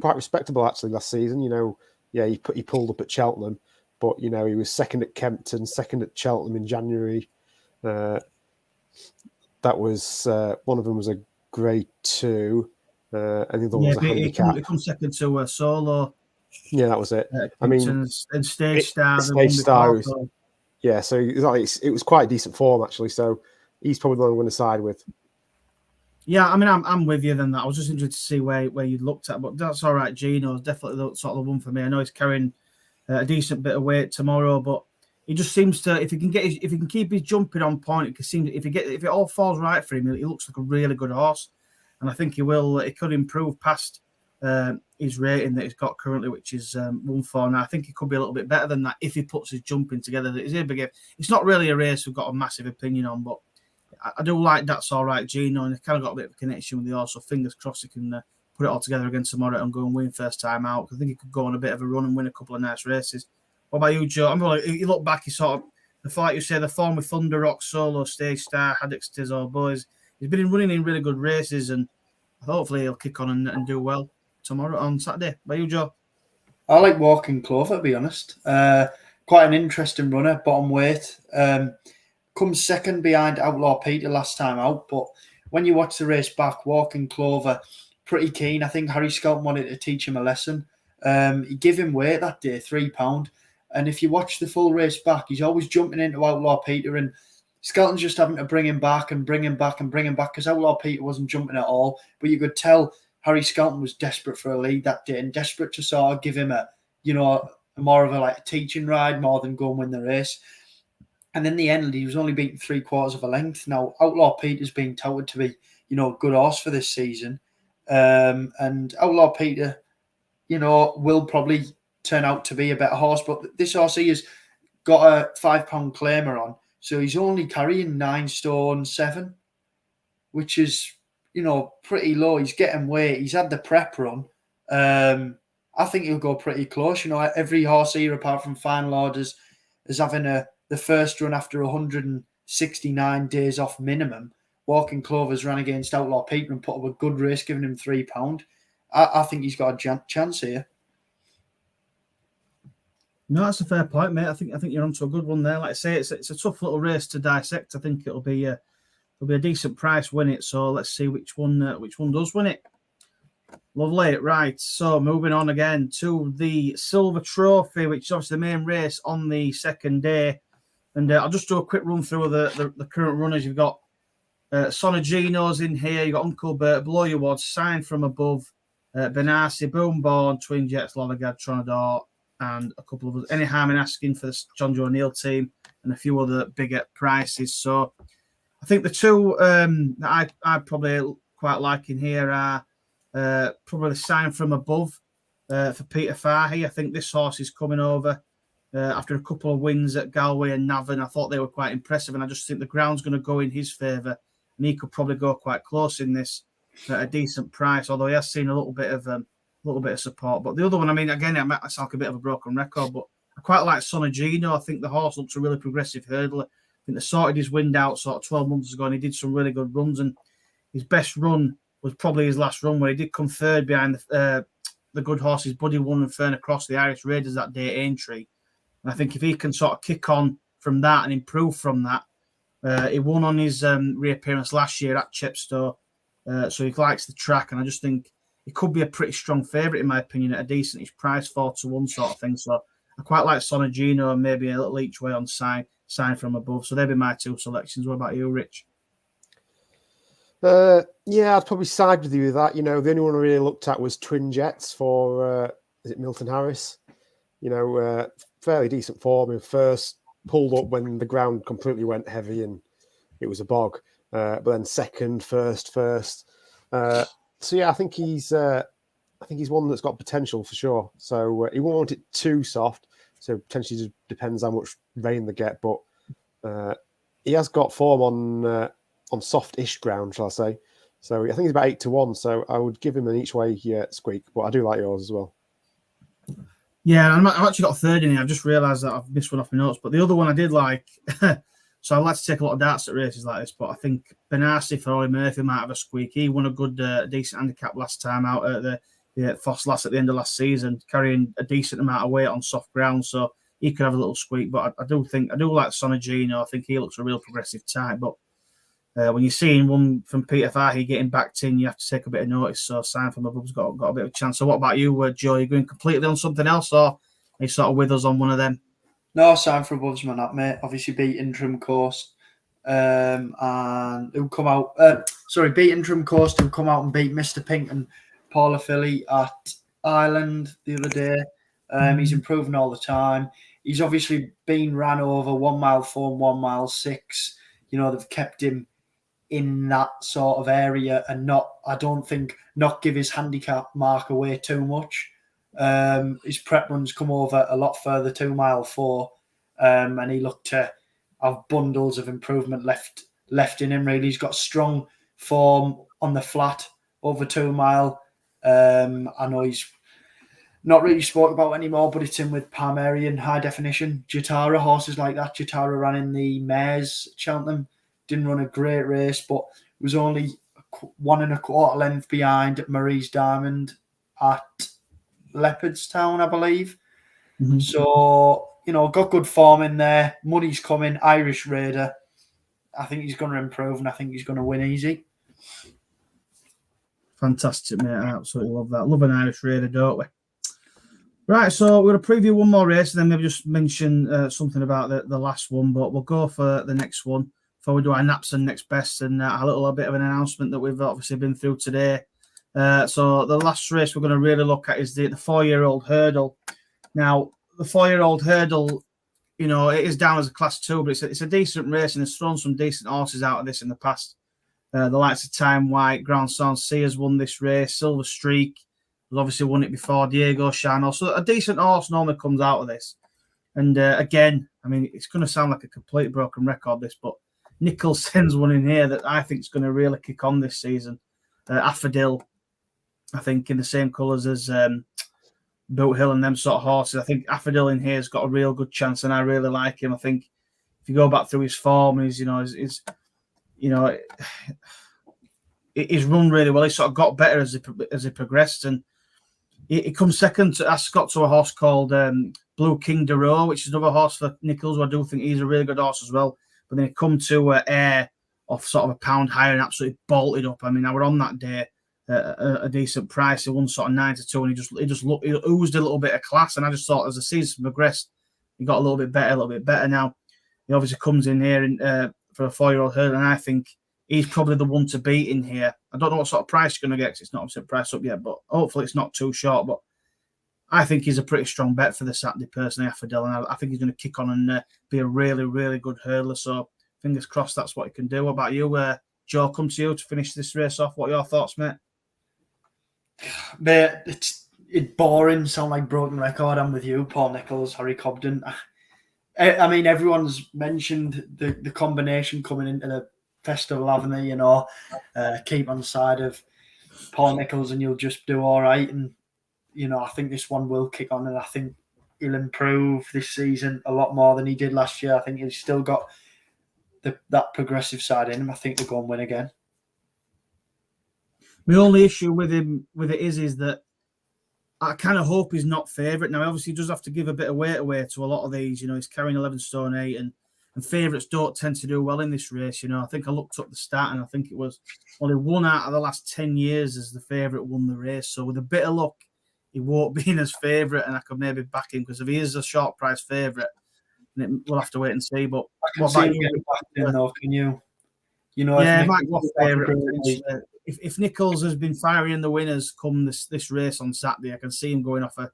quite respectable actually last season. He pulled up at Cheltenham, but he was second at Kempton, second at Cheltenham in January. That was one of them was a grade 2, and the other one was a handicap. He comes second to a solo. Yeah, that was it. And Stage Star. Yeah, so it was quite decent form actually. So he's probably the one I'm going to side with. Yeah, I mean, I'm with you then. That I was just interested to see where you looked at, but That's All Right, Gino's definitely the sort of the one for me. I know he's carrying a decent bit of weight tomorrow, but he just seems to, if he can keep his jumping on point, it seems if it all falls right for him, he looks like a really good horse, and I think he will. He could improve past his rating that he's got currently, which is 1-4. Now I think he could be a little bit better than that if he puts his jumping together. It's not really a race we've got a massive opinion on, but I do like That's All Right, Gino, and he's kind of got a bit of a connection with the horse. So fingers crossed he can put it all together again tomorrow and go and win first time out. I think he could go on a bit of a run and win a couple of nice races. What about you, Joe? You look back, like you say, the form with Thunder Rock, Solo, Stage Star, Haddock's Tizzle Boys. He's been running in really good races, and hopefully he'll kick on and do well tomorrow on Saturday. What about you, Joe? I like Walking Clover, to be honest. Quite an interesting runner, bottom weight. Comes second behind Outlaw Peter last time out, but when you watch the race back, Walking Clover, pretty keen. I think Harry Skelton wanted to teach him a lesson. He gave him weight that day, £3. And if you watch the full race back, he's always jumping into Outlaw Peter, and Skelton's just having to bring him back because Outlaw Peter wasn't jumping at all. But you could tell Harry Skelton was desperate for a lead that day and desperate to sort of give him a more of a teaching ride more than go and win the race. And in the end, he was only beaten 3/4 of a length. Now, Outlaw Peter's been touted to be, a good horse for this season. And Outlaw Peter, will probably turn out to be a better horse. But this horse he has got a £5 claimer on. So he's only carrying 9 stone 7, which is, pretty low. He's getting weight. He's had the prep run. I think he'll go pretty close. Every horse here, apart from Final Orders, is having the first run after 169 days off minimum. Walking Clover's ran against Outlaw Peter and put up a good race, giving him £3. I think he's got a chance here. No, that's a fair point, mate. I think you're onto a good one there. Like I say, it's a tough little race to dissect. I think it'll be a decent price win it. So let's see which one does win it. Lovely, right? So moving on again to the Silver Trophy, which is obviously the main race on the second day. And I'll just do a quick run through of the current runners. You've got Sonagino's in here. You've got Uncle Bert, Blow Your Wad, Sign From Above, Benassi, Boomborn, Twin Jets, Lollygad, Tronador, and a couple of others. Any harm in asking for the John Joe O'Neill team and a few other bigger prices. So I think the two that I probably quite like in here are probably Sign From Above for Peter Fahey. I think this horse is coming over after a couple of wins at Galway and Navan. I thought they were quite impressive, and I just think the ground's going to go in his favour, and he could probably go quite close in this at a decent price, although he has seen a little bit of support. But the other one, I mean, again, it might sound like a bit of a broken record, but I quite like Sonagino. I think the horse looks a really progressive hurdler. I think they sorted his wind out sort of 12 months ago, and he did some really good runs, and his best run was probably his last run, where he did come third behind the good horses Buddy One and Fern Across, the Irish Raiders that day at Aintree. And I think if he can sort of kick on from that and improve from that, he won on his reappearance last year at Chepstow, so he likes the track, and I just think he could be a pretty strong favourite, in my opinion, at a decent price, 4-1 sort of thing. So I quite like Sonagino and maybe a little each way on Sign From Above. So they'd be my two selections. What about you, Rich? Yeah, I'd probably side with you with that. The only one I really looked at was Twin Jets for, is it Milton Harris? Fairly decent form. In first, pulled up when the ground completely went heavy and it was a bog. But then second, first. So yeah, I think he's one that's got potential for sure. So he won't want it too soft. So potentially just depends how much rain they get. But he has got form on soft-ish ground, shall I say? So I think he's about 8-1. So I would give him an each way squeak. But I do like yours as well. Yeah, I've actually got a third in here. I've just realised that I've missed one off my notes. But the other one I did like. So I like to take a lot of darts at races like this, but I think Benassi for Ollie Murphy might have a squeak. He won a good, decent handicap last time out at the Foss Lass at the end of last season, carrying a decent amount of weight on soft ground, so he could have a little squeak. But I do like Sonagino. I think he looks a real progressive type. But when you're seeing one from Peter Fahey getting backed in, you have to take a bit of notice. So Sign From Above's got a bit of a chance. So what about you, Joe? Are you going completely on something else, or are you sort of with us on one of them? No, Sign From Above's my nut, mate. Obviously beat Interim Coast and who come out. Beat Interim Coast, who come out and beat Mr. Pink and Paula Philly at Ireland the other day. He's improving all the time. he's obviously been ran over 1 mile 4 and 1 mile 6. You know, they've kept him in that sort of area and not give his handicap mark away too much. His prep runs come over a lot further, 2 mile 4, and he looked to have bundles of improvement left in him. Really, he's got strong form on the flat over 2 mile. I know he's not really spoke about anymore, but it's in with Palmerian high definition. Jatara, horses like that. Jatara ran in the mares at Cheltenham. Didn't run a great race, but was only 1 1/4 length behind Marie's Diamond at Leopardstown, I believe. Mhm. So, you know, got good form in there. Money's coming. Irish Raider. I think he's going to improve, and I think he's going to win easy. Fantastic, mate. I absolutely love that. Love an Irish Raider, don't we? Right, so we're going to preview one more race and then maybe just mention something about the last one, but we'll go for the next one before we do our naps and next best and a little bit of an announcement that we've obviously been through today. So the last race we're going to really look at is the 4-year-old hurdle. Now, the 4-year-old hurdle, you know, it is down as a class 2, but it's a decent race and it's thrown some decent horses out of this in the past. The likes of Time White, Grand Sancy has won this race, Silver Streak has obviously won it before, Diego Shano. So a decent horse normally comes out of this. And again, I mean, it's going to sound like a complete broken record, this, but Nichols sends one in here that I think is going to really kick on this season. Affadil, I think, in the same colours as Boot Hill and them sort of horses. I think Affadil in here has got a real good chance, and I really like him. I think if you go back through his form, he's run really well. He sort of got better as he progressed, and he comes second to Ascot to a horse called Blue King de Roe, which is another horse for Nichols, who I do think he's a really good horse as well. But then he come to Air off sort of a pound higher and absolutely bolted up. I mean, I were on that day a decent price. He won sort of 9-2, and he oozed a little bit of class. And I just thought as the season progressed, he got a little bit better. Now he obviously comes in here and for a 4-year-old hurdle, and I think he's probably the one to beat in here. I don't know what sort of price you're going to get because it's not obviously priced up yet, but hopefully it's not too short. But I think he's a pretty strong bet for the Saturday, personally, Affadil, and I think he's going to kick on and be a really, really good hurdler. So fingers crossed that's what he can do. What about you, Joe? Come to you to finish this race off. What are your thoughts, mate? Mate, it's boring. Sound like broken record. I'm with you, Paul Nichols, Harry Cobden. I mean, everyone's mentioned the combination coming into the festival, haven't they? You know, keep on the side of Paul Nichols and you'll just do all right. And, you know, I think this one will kick on, and I think he'll improve this season a lot more than he did last year. I think he's still got that progressive side in him. I think they'll go and win again. My only issue with it is that I kind of hope he's not favourite. Now, obviously, he does have to give a bit of weight away to a lot of these. You know, he's carrying 11 stone 8, and favourites don't tend to do well in this race. You know, I think I looked up the stat, and I think it was only 1 out of the last 10 years as the favourite won the race. So with a bit of luck, he won't be in as favourite, and I could maybe back him because if he is a short price favourite, we'll have to wait and see. But I can see him getting backed in, though. Can you? You know, yeah, it might go favourite. If Nichols has been firing the winners come this race on Saturday, I can see him going off. Him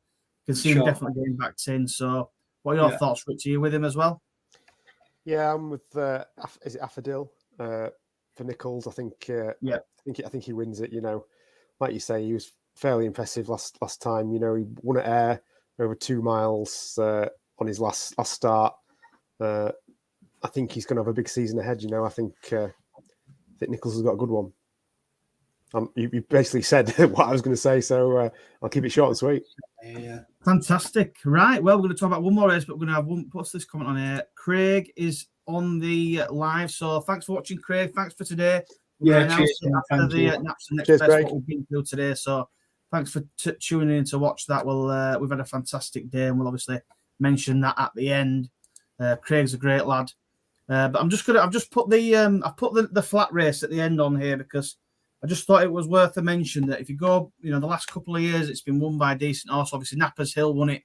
definitely getting backed in. So, what are your thoughts, Rich? Are you with him as well? Yeah, I'm with. Is it Affadil for Nichols? I think. I think he wins it. You know, like you say, he was fairly impressive last time. You know, he won at Air over 2 miles on his last start. I think he's going to have a big season ahead. You know, I think Nichols has got a good one. You basically said what I was going to say, so I'll keep it short and sweet. Yeah. Fantastic. Right. Well, we're going to talk about one more race, but we're going to have one. What's this comment on here? Craig is on the live. So thanks for watching, Craig. Thanks for today. Yeah, cheers. After the naps and next Cheers, best, Craig. what we've been through today. So thanks for tuning in to watch that. We've had a fantastic day, and we'll obviously mention that at the end. Craig's a great lad. But I've just put the flat race at the end on here because I just thought it was worth a mention that if you go, you know, the last couple of years it's been won by a decent horse. Obviously, Nappers Hill won it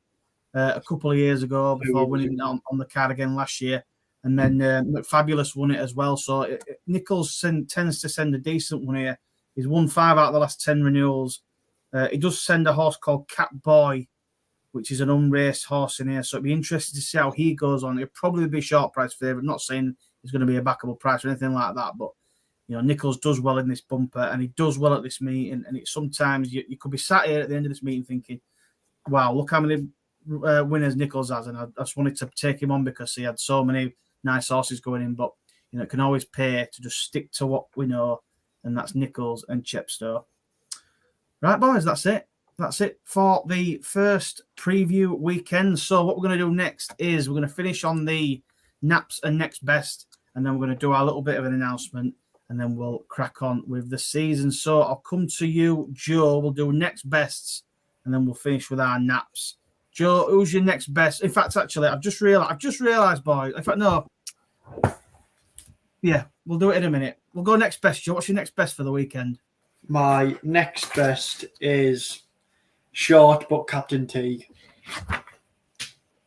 a couple of years ago before winning on the card again last year. And then McFabulous won it as well. So Nichols tends to send a decent one here. He's won 5 out of the last 10 renewals. He does send a horse called Cat Boy, which is an unraced horse in here. So it'd be interesting to see how he goes on. It'll probably be short price favourite. Not saying it's going to be a backable price or anything like that, but Nichols does well in this bumper and he does well at this meeting. And it's sometimes you could be sat here at the end of this meeting thinking, wow, look how many winners Nichols has. And I just wanted to take him on because he had so many nice horses going in. But, it can always pay to just stick to what we know. And that's Nichols and Chepstow. Right, boys, that's it. That's it for the first preview weekend. So what we're going to do next is we're going to finish on the naps and next best. And then we're going to do our little bit of an announcement. And then we'll crack on with the season. So I'll come to you, Joe. We'll do next bests, and then we'll finish with our naps. Joe, who's your next best? In fact, actually, I've just realised, boys. In fact, no. Yeah, we'll do it in a minute. We'll go next best, Joe. What's your next best for the weekend? My next best is short, but Captain Teague.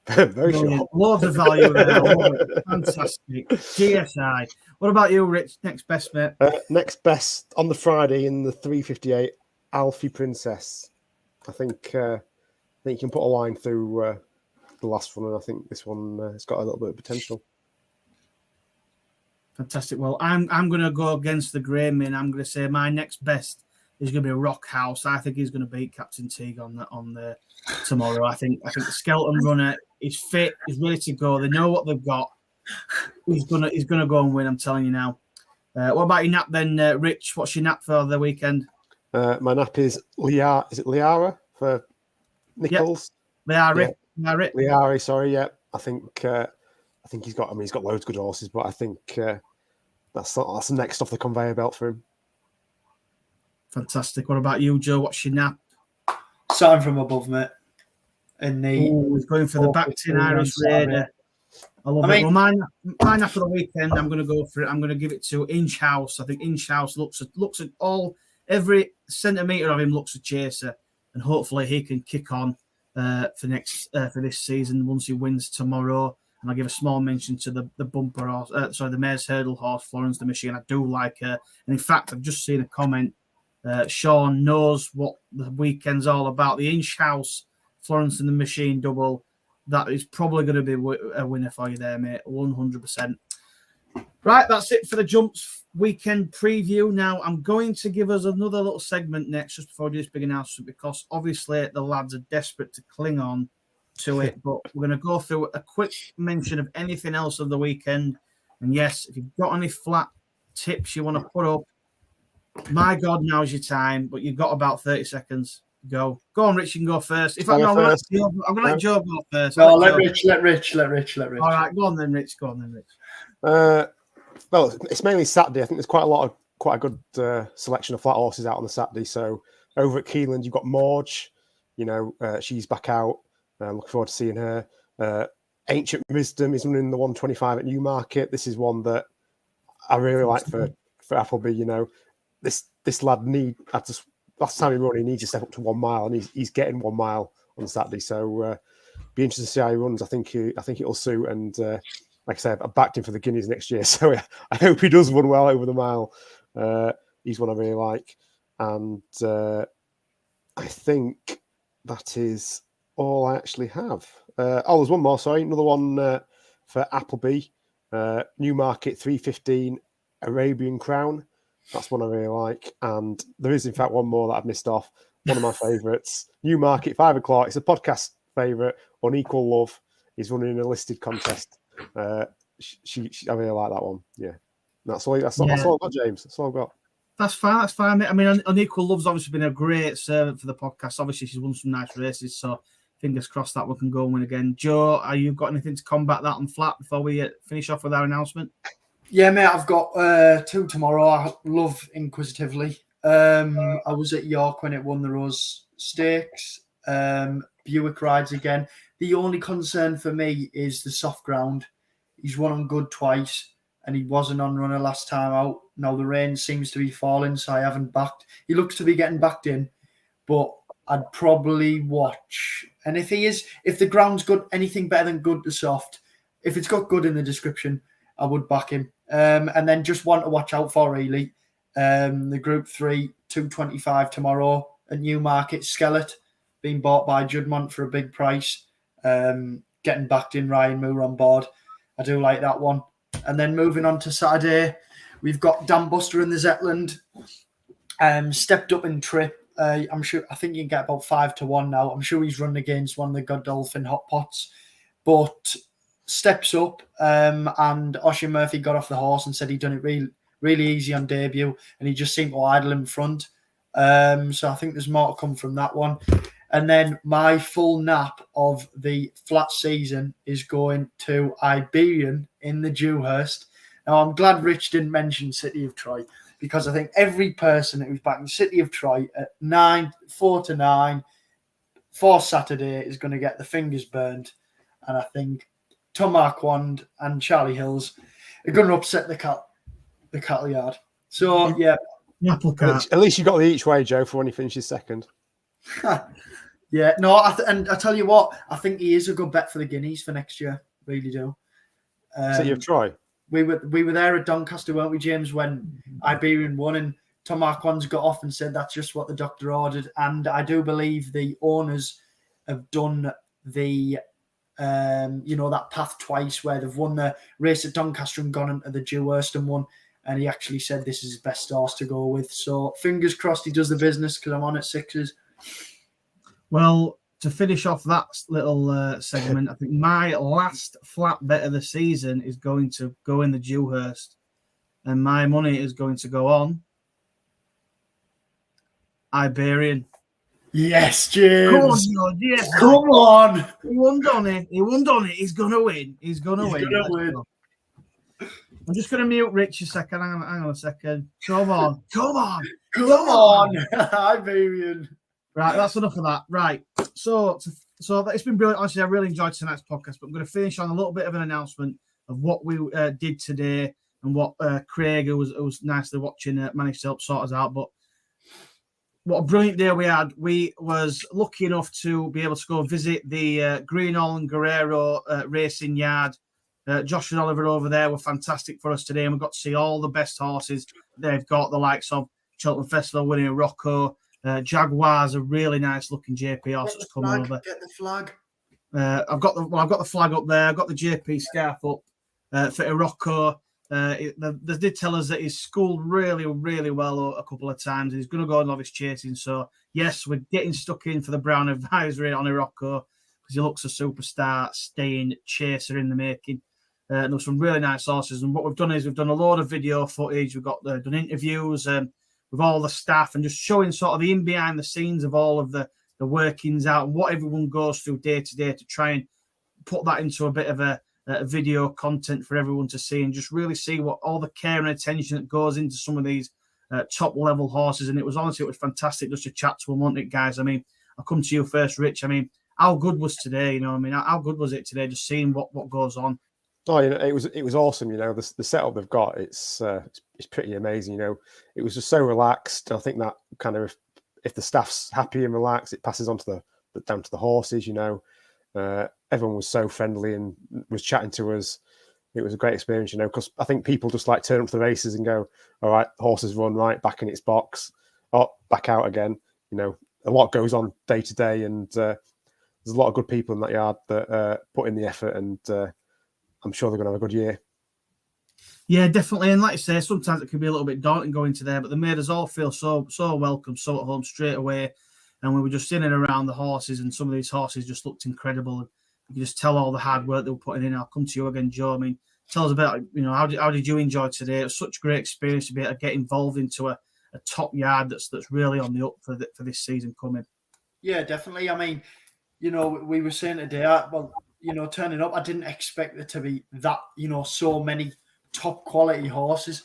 Very short. Loads of value there. Fantastic. GSI. What about you, Rich? Next best, mate? Next best on the Friday in the 358, Alfie Princess. I think you can put a line through the last one, and I think this one has got a little bit of potential. Fantastic. Well, I'm going to go against the grain, man. I'm going to say my next best is going to be Rock House. I think he's going to beat Captain Teague on the tomorrow. I think the skeleton runner is fit. He's ready to go. They know what they've got. He's gonna go and win. I'm telling you now. What about your nap then, Rich? What's your nap for the weekend? My nap is Liara. Is it Liara for Nichols? Yep. Liara. Liara. Sorry. Yeah. I think he's got. I mean, he's got loads of good horses, but I think that's the next off the conveyor belt for him. Fantastic. What about you, Joe? What's your nap? Starting from above, mate. He's going for the back-tin Irish Raider. I love it. Well, mine nap for the weekend, I'm going to go for it. I'm going to give it to Inch House. I think Inch House looks at every centimetre of him looks a chaser, and hopefully he can kick on for this season once he wins tomorrow. And I'll give a small mention to the bumper horse, the Mare's Hurdle horse, Florence the Machine. I do like her, and in fact, I've just seen a comment. Sean knows what the weekend's all about. The Inch House, Florence and the Machine double. That is probably going to be a winner for you there, mate. 100%. Right, that's it for the Jumps weekend preview. Now, I'm going to give us another little segment next, just before I do this big announcement, because obviously the lads are desperate to cling on to it. But we're going to go through a quick mention of anything else of the weekend. And yes, if you've got any flat tips you want to put up, my God, now's your time. But you've got about 30 seconds. Go on, Rich. You can go first. I'm going to let Joe go first. No, let Rich. All right, go on then, Rich. Well, it's mainly Saturday. I think there's quite a good selection of flat horses out on the Saturday. So over at Keeneland, you've got Morge. She's back out. I'm looking forward to seeing her. Ancient Wisdom is running the 125 at Newmarket. This is one that I really like for Appleby. This lad last time he ran, he needs to step up to 1 mile, and he's getting 1 mile on Saturday. So be interested to see how he runs. I think it'll suit. And like I said, I backed him for the Guineas next year, so I hope he does run well over the mile. He's one I really like, and I think that is all I actually have. There's one more. Sorry, another one for Appleby, Newmarket 315 Arabian Crown. That's one I really like. And there is, in fact, one more that I've missed off. One of my favourites. Newmarket, 5 o'clock. It's a podcast favourite. Unequal Love. He's running a listed contest. I really like that one. Yeah. That's all I've got, James. That's all I've got. That's fine, mate. I mean, Unequal Love's obviously been a great servant for the podcast. Obviously, she's won some nice races. So fingers crossed that one can go and win again. Joe, are you got anything to combat that on flat before we finish off with our announcement? Yeah, mate, I've got 2 tomorrow. I love Inquisitively. I was at York when it won the Rose Stakes. Buick rides again. The only concern for me is the soft ground. He's won on good twice, and he was an on-runner last time out. Now the rain seems to be falling, so I haven't backed. He looks to be getting backed in, but I'd probably watch. And if the ground's good, anything better than good to soft, if it's got good in the description, I would back him. And then just one to watch out for, really. The Group 3, 225 tomorrow at Newmarket, Skellet. being bought by Judmont for a big price, getting backed in Ryan Moore on board. I do like that one. And then moving on to Saturday, we've got Dan Buster in the Zetland. Stepped up in trip. I think you can get about 5-1 now. I'm sure he's run against one of the Godolphin Hot Pots, but steps up. And Oisin Murphy got off the horse and said he'd done it really, really easy on debut, and he just seemed to idle in front. So I think there's more to come from that one. And then my full nap of the flat season is going to Iberian in the Dewhurst. Now, I'm glad Rich didn't mention City of Troy, because I think every person who's backing City of Troy at 4-9 for Saturday is going to get the fingers burned. And I think Tom Marquand and Charlie Hills are going to upset the cattle yard. So, yeah. At least you got the each way, Joe, for when he finishes second. Yeah, no, and I tell you what, I think he is a good bet for the Guineas for next year. Really do. City of Troy. We were there at Doncaster, weren't we, James, when Iberian won, and Tom Marquand's got off and said that's just what the doctor ordered. And I do believe the owners have done the that path twice, where they've won the race at Doncaster and gone into the Dewhurst and won. And he actually said this is his best horse to go with. So fingers crossed he does the business, because I'm on at 6s. Well, to finish off that little segment, I think my last flat bet of the season is going to go in the Dewhurst, and my money is going to go on Iberian. Yes, James. Come on, George. Yes, come on. He won on it. He's going to win. He's going to win. I'm just going to mute Rich a second. Hang on a second. Come on. Iberian. Right, that's enough of that. Right. So it's been brilliant. Honestly, I really enjoyed tonight's podcast, but I'm going to finish on a little bit of an announcement of what we did today and what Craig, who was nicely watching, managed to help sort us out. But what a brilliant day we had. We was lucky enough to be able to go visit the Greenall and Guerrero racing yard. Josh and Oliver over there were fantastic for us today, and we got to see all the best horses they've got, the likes of Cheltenham Festival winning Rocco. Jaguar's a really nice looking JP horse to come over. Get the flag. I've got the flag up there. I've got the JP scarf up for Irocco. They did tell us that he's schooled really, really well a couple of times. He's going to go novice chasing. So yes, we're getting stuck in for the Brown advisory on Irocco, because he looks a superstar, staying chaser in the making. And there's some really nice horses. And what we've done is we've done a load of video footage. We've got done interviews with all the staff, and just showing sort of the in behind the scenes of all of the workings out and what everyone goes through day to day, to try and put that into a bit of a video content for everyone to see, and just really see what all the care and attention that goes into some of these top level horses. And it was fantastic just to chat to them, wasn't it, guys? I mean, I'll come to you first, Rich. I mean, how good was today? You know, I mean, how good was it today? Just seeing what goes on. Oh, it was awesome. You know, the setup they've got, it's pretty amazing. You know, it was just so relaxed. I think that kind of, if the staff's happy and relaxed, it passes on to down to the horses. You know, everyone was so friendly and was chatting to us. It was a great experience. You know, because I think people just like turn up to the races and go, all right, horses run right back in its box, back out again. You know, a lot goes on day to day, and there's a lot of good people in that yard that put in the effort, and I'm sure they're going to have a good year. Yeah, definitely. And like I say, sometimes it can be a little bit daunting going to there, but they made us all feel so welcome, so at home straight away. And we were just in and around the horses, and some of these horses just looked incredible. And you can just tell all the hard work they were putting in. I'll come to you again, Joe. I mean, tell us about, you know, how did you enjoy today? It was such a great experience to be able to get involved into a top yard that's really on the up for this season coming. Yeah, definitely. I mean, you know, we were saying today, you know, turning up, I didn't expect there to be that, you know, so many top quality horses.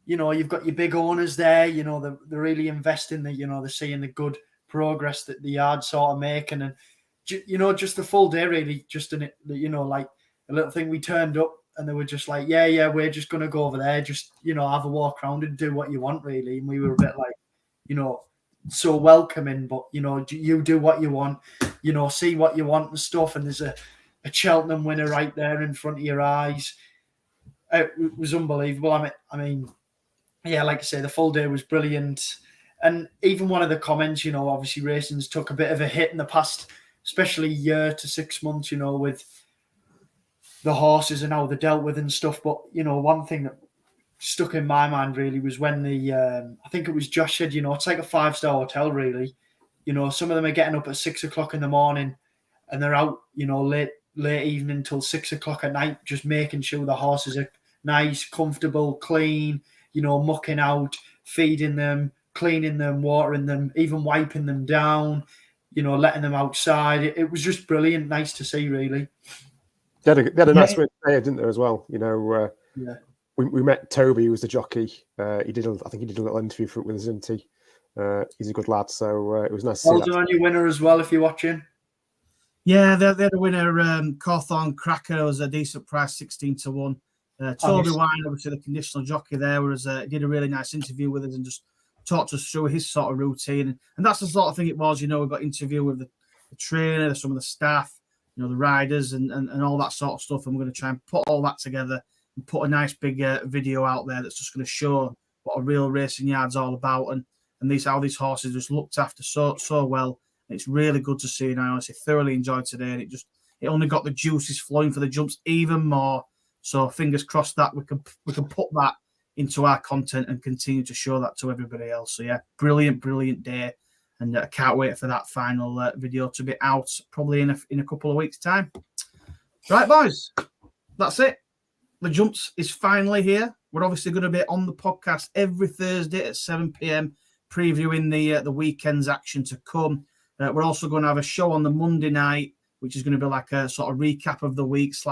You know, you've got your big owners there, you know, they're really investing, you know, they're seeing the good progress that the yard sort of making. And, you know, just the full day, really, just in it, you know, like a little thing, we turned up and they were just like, yeah, we're just going to go over there, just, you know, have a walk around and do what you want, really. And we were a bit like, you know, so welcoming, but, you know, you do what you want, you know, see what you want and stuff. And there's a Cheltenham winner right there in front of your eyes. It was unbelievable. I mean, yeah, like I say, the full day was brilliant. And even one of the comments, obviously racing's took a bit of a hit in the past, especially year to 6 months, with the horses and how they're dealt with and stuff. But, one thing that stuck in my mind really was when I think it was Josh said, it's like a 5-star hotel really. Some of them are getting up at 6 o'clock in the morning and they're out, late evening till 6 o'clock at night, just making sure the horses are nice, comfortable, clean, mucking out, feeding them, cleaning them, watering them, even wiping them down, letting them outside. It was just brilliant, nice to see, really. They had a nice win there, didn't they, as well? Yeah. We met Toby, who was the jockey. I think he did a little interview with us, didn't he? He's a good lad, so it was nice to see that. Well done on your winner as well, if you're watching. Yeah, they had a winner, Cawthorne Cracker, was a decent price, 16-1. Toby Wine, obviously the conditional jockey there, he did a really nice interview with us and just talked us through his sort of routine. And that's the sort of thing it was, we got interview with the trainer, some of the staff, the riders and all that sort of stuff. And we're going to try and put all that together and put a nice big video out there that's just going to show what a real racing yard's all about and how these horses just looked after so well. And it's really good to see, and I honestly thoroughly enjoyed today. And it only got the juices flowing for the jumps even more. So fingers crossed that we can put that into our content and continue to show that to everybody else. So yeah, brilliant day, and I can't wait for that final video to be out probably in a couple of weeks' time. Right, boys, that's it. The jumps is finally here. We're obviously going to be on the podcast every Thursday at 7 p.m. previewing the weekend's action to come. We're also going to have a show on the Monday night, which is going to be like a sort of recap of the week /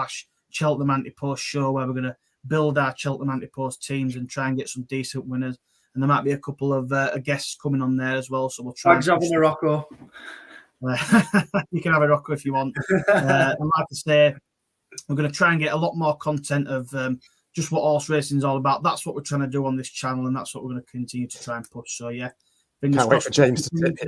Cheltenham Anti-Post show, where we're going to build our Cheltenham Anti-Post teams and try and get some decent winners. And there might be a couple of guests coming on there as well. So we'll try. Having a Rocco. You can have a Rocco if you want. And like I say, we're going to try and get a lot more content of just what horse racing is all about. That's what we're trying to do on this channel, and that's what we're going to continue to try and push. So yeah, can't wait for James to hit.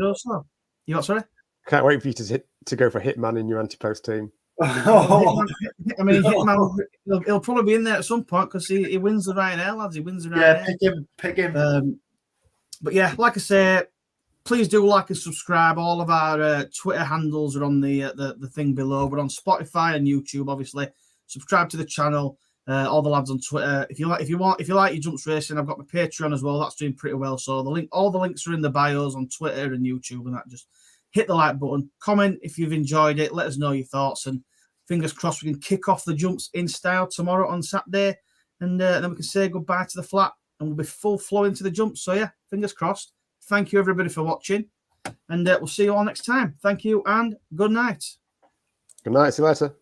You what? Sorry, can't wait for you to go for Hitman in your Anti-Post team. I mean, Hitman, he'll probably be in there at some point because he wins the Ryanair, lads. He wins the Ryanair. Yeah, pick him. But yeah, like I say, please do like and subscribe. All of our Twitter handles are on the thing below. We're on Spotify and YouTube, obviously. Subscribe to the channel. All the lads on Twitter. If you like your jumps racing, I've got my Patreon as well. That's doing pretty well. So all the links are in the bios on Twitter and YouTube, and that. Just hit the like button, comment if you've enjoyed it, let us know your thoughts, and fingers crossed we can kick off the jumps in style tomorrow on Saturday, and then we can say goodbye to the flat and we'll be full flow into the jumps. So yeah, fingers crossed. Thank you everybody for watching, and we'll see you all next time. Thank you and good night. Good night. See you later.